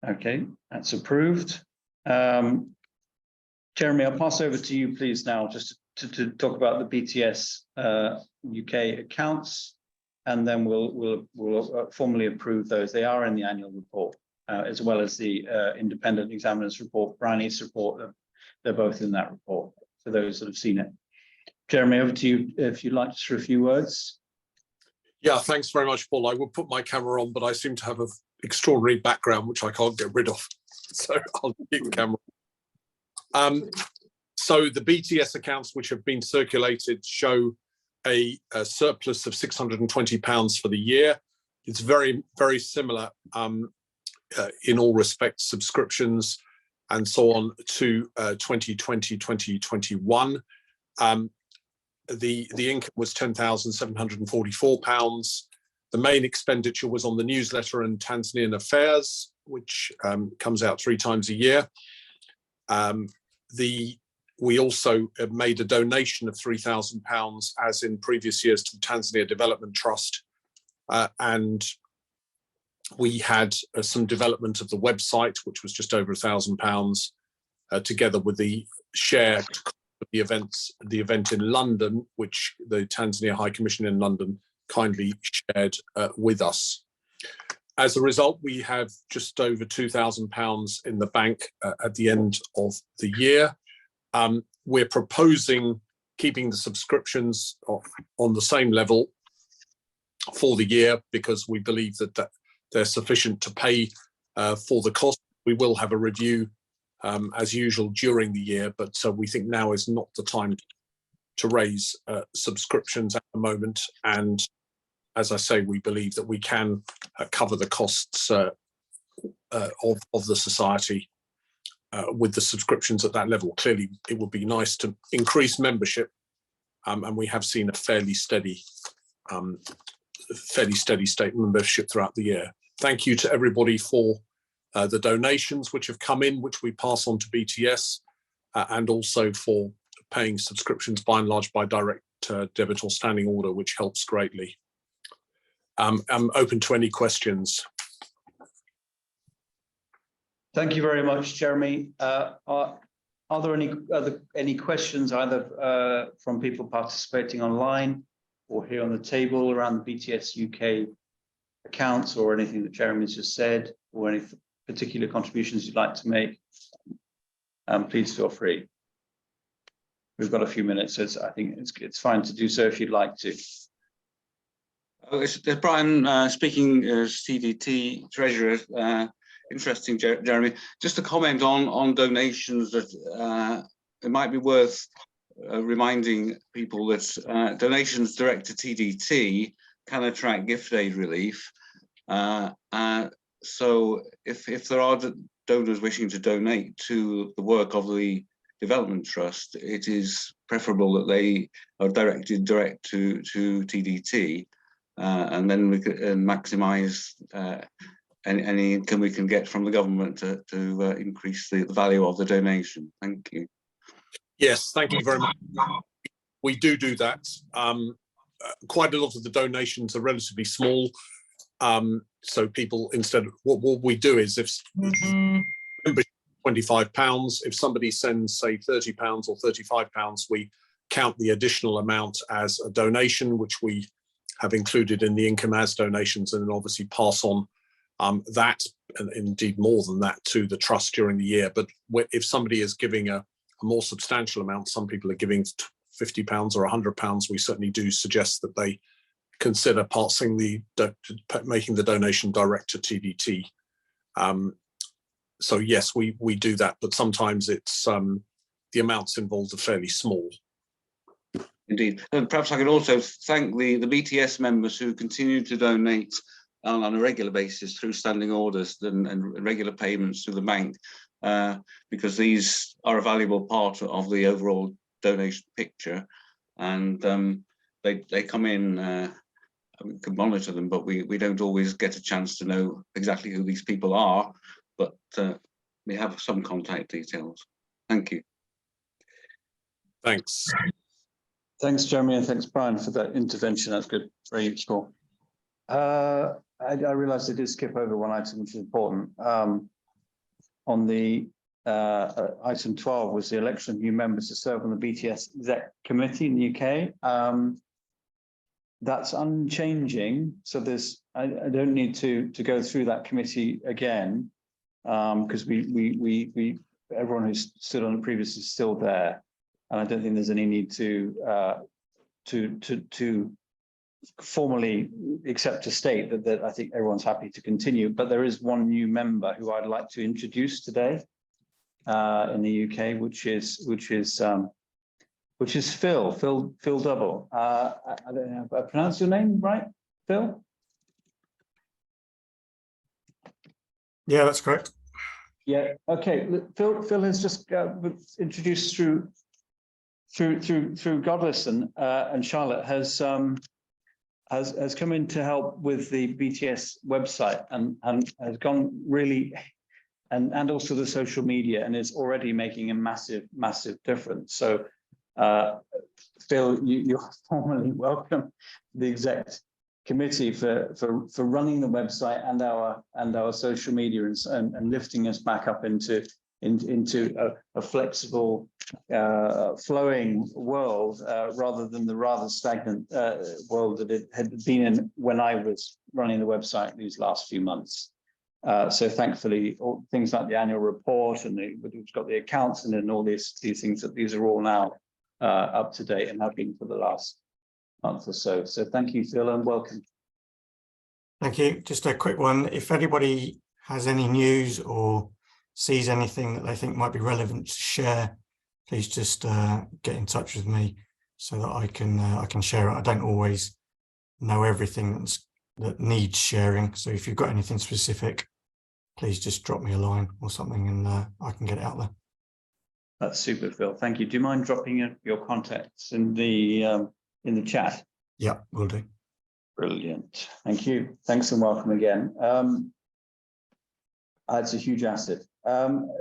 Okay, that's approved. Jeremy, I'll pass over to you, please, now, just to talk about the BTS UK accounts, and then we'll formally approve those. They are in the annual report, as well as the independent examiner's report, Brian East's report. They're both in that report, for those that have seen it. Jeremy, over to you, if you'd like to say a few words. Yeah, thanks very much, Paul. I will put my camera on, but I seem to have an extraordinary background, which I can't get rid of. So I'll keep the camera on. So the BTS accounts which have been circulated show a surplus of £620 for the year. It's very, very similar in all respects, subscriptions and so on, to 2020, 2021. The income was £10,744. The main expenditure was on the newsletter and Tanzanian affairs, which comes out 3 times a year. We also made a donation of £3,000, as in previous years, to the Tanzania Development Trust. And we had some development of the website, which was just over £1,000, together with the share of the event in London, which the Tanzania High Commission in London kindly shared with us. As a result, we have just over £2,000 in the bank at the end of the year. We're proposing keeping the subscriptions on the same level for the year, because we believe that they're sufficient to pay for the cost. We will have a review as usual during the year, but we think now is not the time to raise subscriptions at the moment. And as I say, we believe that we can cover the costs of the society with the subscriptions at that level. Clearly, it would be nice to increase membership, and we have seen a fairly steady state membership throughout the year. Thank you to everybody for the donations which have come in, which we pass on to BTS, and also for paying subscriptions by and large by direct debit or standing order, which helps greatly. I'm open to any questions. Thank you very much, Jeremy. Are there any questions either from people participating online or here on the table around the BTS UK accounts, or anything that Jeremy's just said, or any particular contributions you'd like to make? Please feel free. We've got a few minutes, so I think it's fine to do so if you'd like to. It's Brian speaking as TDT Treasurer. Interesting, Jeremy. Just a comment on donations, that it might be worth reminding people that donations direct to TDT can attract gift aid relief. So if there are donors wishing to donate to the work of the Development Trust, it is preferable that they are directed direct to TDT, and then we can maximise any income we can get from the government to increase the value of the donation. Thank you. Yes, thank you very much. We do that. Quite a lot of the donations are relatively small. So people, instead of what we do is, if £25, if somebody sends, say, £30 or £35, we count the additional amount as a donation, which we have included in the income as donations, and then obviously pass on that, and indeed more than that, to the trust during the year. But if somebody is giving a more substantial amount, some people are giving £50 or £100, we certainly do suggest that they consider making the donation direct to TDT. So yes, we do that, but sometimes it's the amounts involved are fairly small. Indeed. And perhaps I could also thank the BTS members who continue to donate on a regular basis through standing orders and regular payments to the bank, because these are a valuable part of the overall donation picture. And they come in, we can monitor them, but we don't always get a chance to know exactly who these people are, but we have some contact details. Thank you. Thanks. Thanks, Jeremy, and thanks, Brian, for that intervention. That's good, very useful. I realised I did skip over one item, which is important. On the item 12 was the election of new members to serve on the BTS Exec Committee in the UK. That's unchanging, so I don't need to go through that committee again, because everyone who's stood on it previously is still there, and I don't think there's any need to formally accept to state that I think everyone's happy to continue. But there is one new member who I'd like to introduce today, in the UK, which is 𝗕𝗿𝗶𝗁. I don't know if I pronounced your name right, Phil? Yeah, that's correct. Yeah. Okay. Look, Phil has just introduced through 𝗕𝗿𝗶𝗁 and Charlotte has come in to help with the BTS website and has gone really and also the social media and is already making a massive difference. So Phil, you're formally welcome to the exec committee for running the website and our social media and lifting us back up into a flexible, flowing world rather than the rather stagnant world that it had been in when I was running the website these last few months. So thankfully, all things like the annual report and we've got the accounts and all these things these are all now up to date and have been for the last month or so. So thank you, Phil, and welcome. Thank you. Just a quick one. If anybody has any news or sees anything that they think might be relevant to share, please just get in touch with me so that I can share it. I don't always know everything that needs sharing. So if you've got anything specific, please just drop me a line or something and I can get it out there. That's super, Phil. Thank you. Do you mind dropping your contacts in the chat? Yeah, will do. Brilliant. Thank you. Thanks and welcome again. It's a huge asset.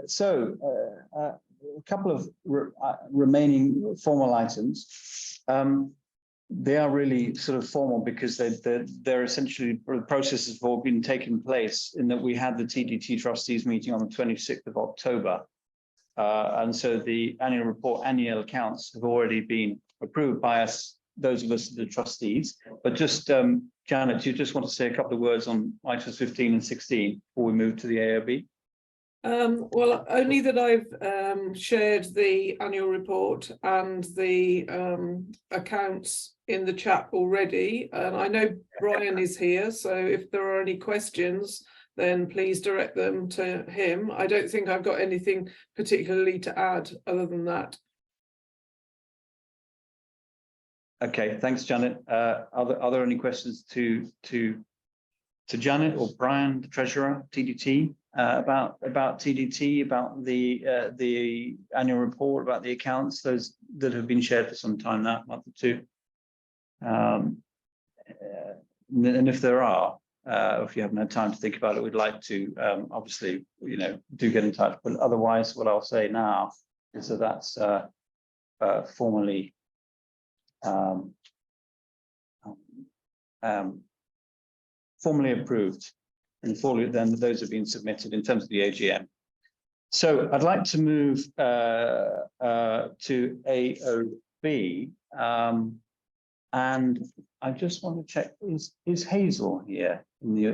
So a couple of remaining formal items. They are really sort of formal because they're essentially, the processes have all been taking place in that we had the TDT trustees meeting on the 26th of October. And so the annual report, annual accounts have already been approved by us, those of us, the trustees. But just, Janet, do you just want to say a couple of words on items 15 and 16 before we move to the AOB? Well, only that I've shared the annual report and the accounts in the chat already. And I know Brian is here, so if there are any questions, then please direct them to him. I don't think I've got anything particularly to add other than that. Okay, thanks, Janet. Are there any questions to Janet or Brian, the treasurer, TDT, about TDT, about the annual report, about the accounts, those that have been shared for some time now, month or two? And if there are, if you haven't had time to think about it, we'd like to obviously, do get in touch. But otherwise, what I'll say now is that that's formally formally approved, and then those have been submitted in terms of the AGM. So I'd like to move to AOB, and I just want to check: is Hazel here in the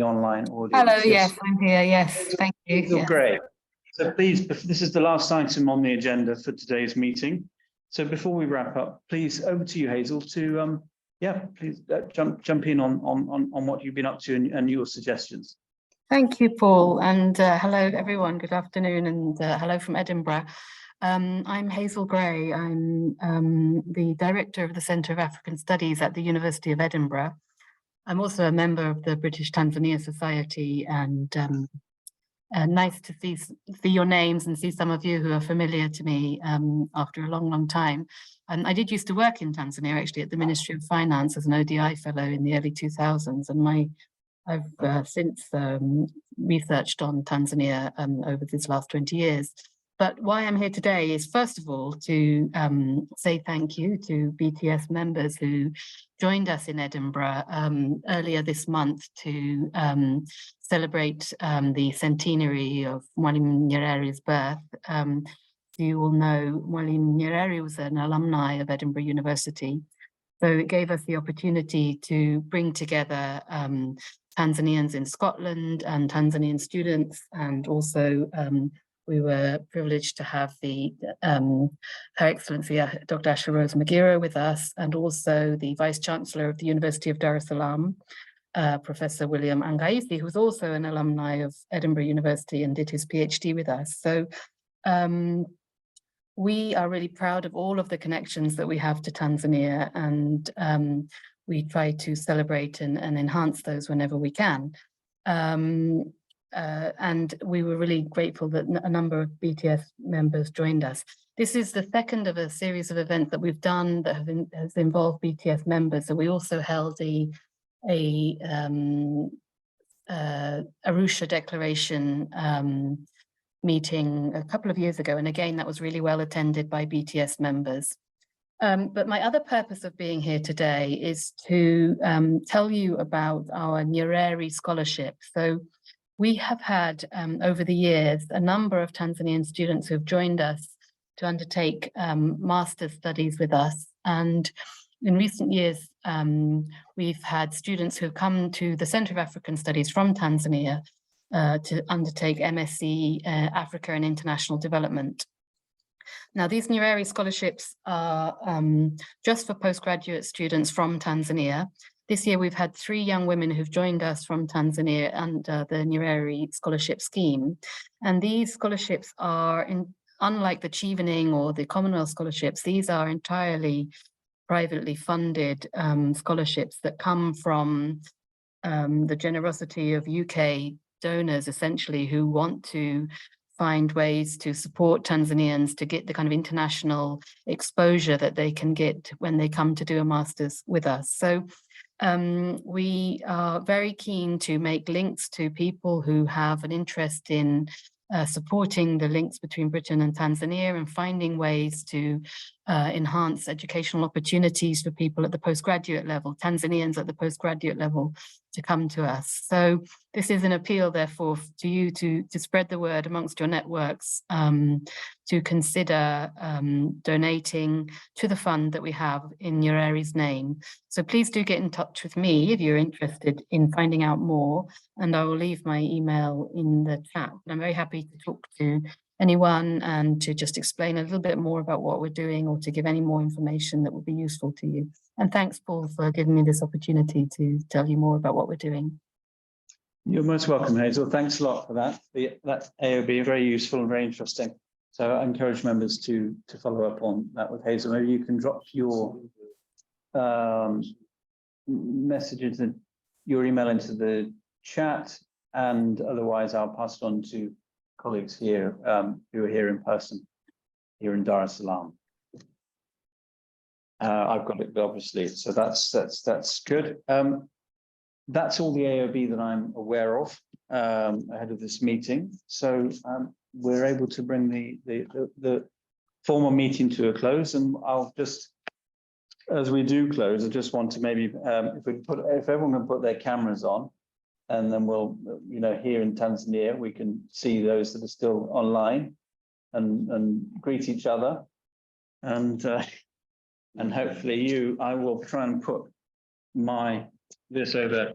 online audience? Hello, yes, I'm here. Yes, thank you. Yes. Great. So please, this is the last item on the agenda for today's meeting. So before we wrap up, please over to you, Hazel, to please jump in on what you've been up to and your suggestions. Thank you, Paul, and hello everyone. Good afternoon, and hello from Edinburgh. I'm Hazel Gray. I'm the director of the Centre of African Studies at the University of Edinburgh. I'm also a member of the British Tanzania Society, and nice to see your names and see some of you who are familiar to me after a long time. And I did used to work in Tanzania, actually, at the Ministry of Finance as an ODI fellow in the early 2000s. And I've since researched on Tanzania over this last 20 years. But why I'm here today is, first of all, to say thank you to BTS members who joined us in Edinburgh earlier this month to celebrate the centenary of Mwalimu Nyerere's birth. You all know Mwalimu Nyerere was an alumni of Edinburgh University. So it gave us the opportunity to bring together Tanzanians in Scotland and Tanzanian students, and also we were privileged to have Her Excellency Dr. 𝗔𝗿𝗶𝗁 with us, and also the Vice Chancellor of the University of Dar es Salaam, Professor 𝗕𝗿𝗶𝗬𝗂, who's also an alumni of Edinburgh University and did his PhD with us. So we are really proud of all of the connections that we have to Tanzania, and we try to celebrate and enhance those whenever we can. And we were really grateful that a number of BTS members joined us. This is the second of a series of events that we've done that has involved BTS members. So we also held a Arusha Declaration meeting a couple of years ago. And again, that was really well attended by BTS members. But my other purpose of being here today is to tell you about our Nyerere Scholarship. So we have had over the years a number of Tanzanian students who have joined us to undertake master's studies with us. And in recent years, we've had students who have come to the Center of African Studies from Tanzania to undertake MSc Africa and International Development. Now, these Nyerere scholarships are just for postgraduate students from Tanzania. This year, we've had 3 young women who've joined us from Tanzania under the Nyerere Scholarship Scheme. And these scholarships are, unlike the Chevening or the Commonwealth scholarships, these are entirely privately funded scholarships that come from the generosity of UK donors, essentially, who want to find ways to support Tanzanians to get the kind of international exposure that they can get when they come to do a master's with us. So we are very keen to make links to people who have an interest in supporting the links between Britain and Tanzania and finding ways to enhance educational opportunities for people at the postgraduate level, Tanzanians at the postgraduate level, to come to us. So this is an appeal, therefore, to you to spread the word amongst your networks, to consider donating to the fund that we have in Nyerere's name. So please do get in touch with me if you're interested in finding out more, and I will leave my email in the chat. I'm very happy to talk to anyone and to just explain a little bit more about what we're doing or to give any more information that would be useful to you. And thanks, Paul, for giving me this opportunity to tell you more about what we're doing. You're most welcome, Hazel. Thanks a lot for that. That AOB, very useful and very interesting. So I encourage members to follow up on that with Hazel. Maybe you can drop your messages and your email into the chat, and otherwise I'll pass it on to colleagues here who are here in person, here in Dar es Salaam. I've got it, obviously, so that's good. That's all the AOB that I'm aware of ahead of this meeting. So we're able to bring the formal meeting to a close, and I'll just, as we do close, I just want to maybe if everyone can put their cameras on, and then we'll, here in Tanzania, we can see those that are still online and greet each other. And hopefully I will try and put this over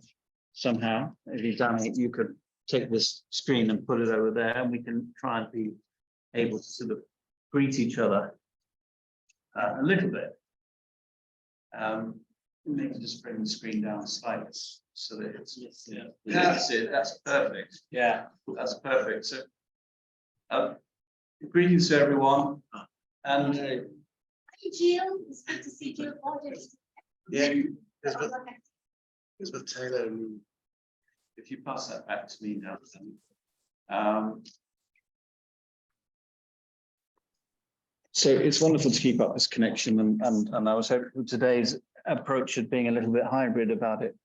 somehow. If you've done it, you could take this screen and put it over there, and we can try and be able to sort of greet each other a little bit. Maybe just bring the screen down slightly so that it's, that's it, that's perfect. Yeah, that's perfect. So greetings to everyone. And Hi, Jill. It's good to see you. yeah, Elizabeth Taylor, if you pass that back to me now. So it's wonderful to keep up this connection, and I was hoping today's approach at being a little bit hybrid about it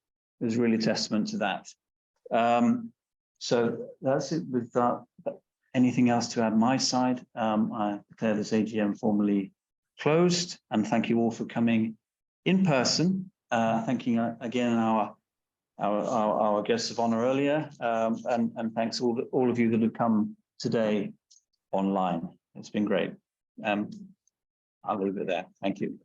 was really testament to that. So that's it with that. Anything else to add my side? I declare this AGM formally closed, and thank you all for coming in person. Thanking again our guests of honor earlier, and thanks all of you that have come today online. It's been great. I'll leave it there. Thank you.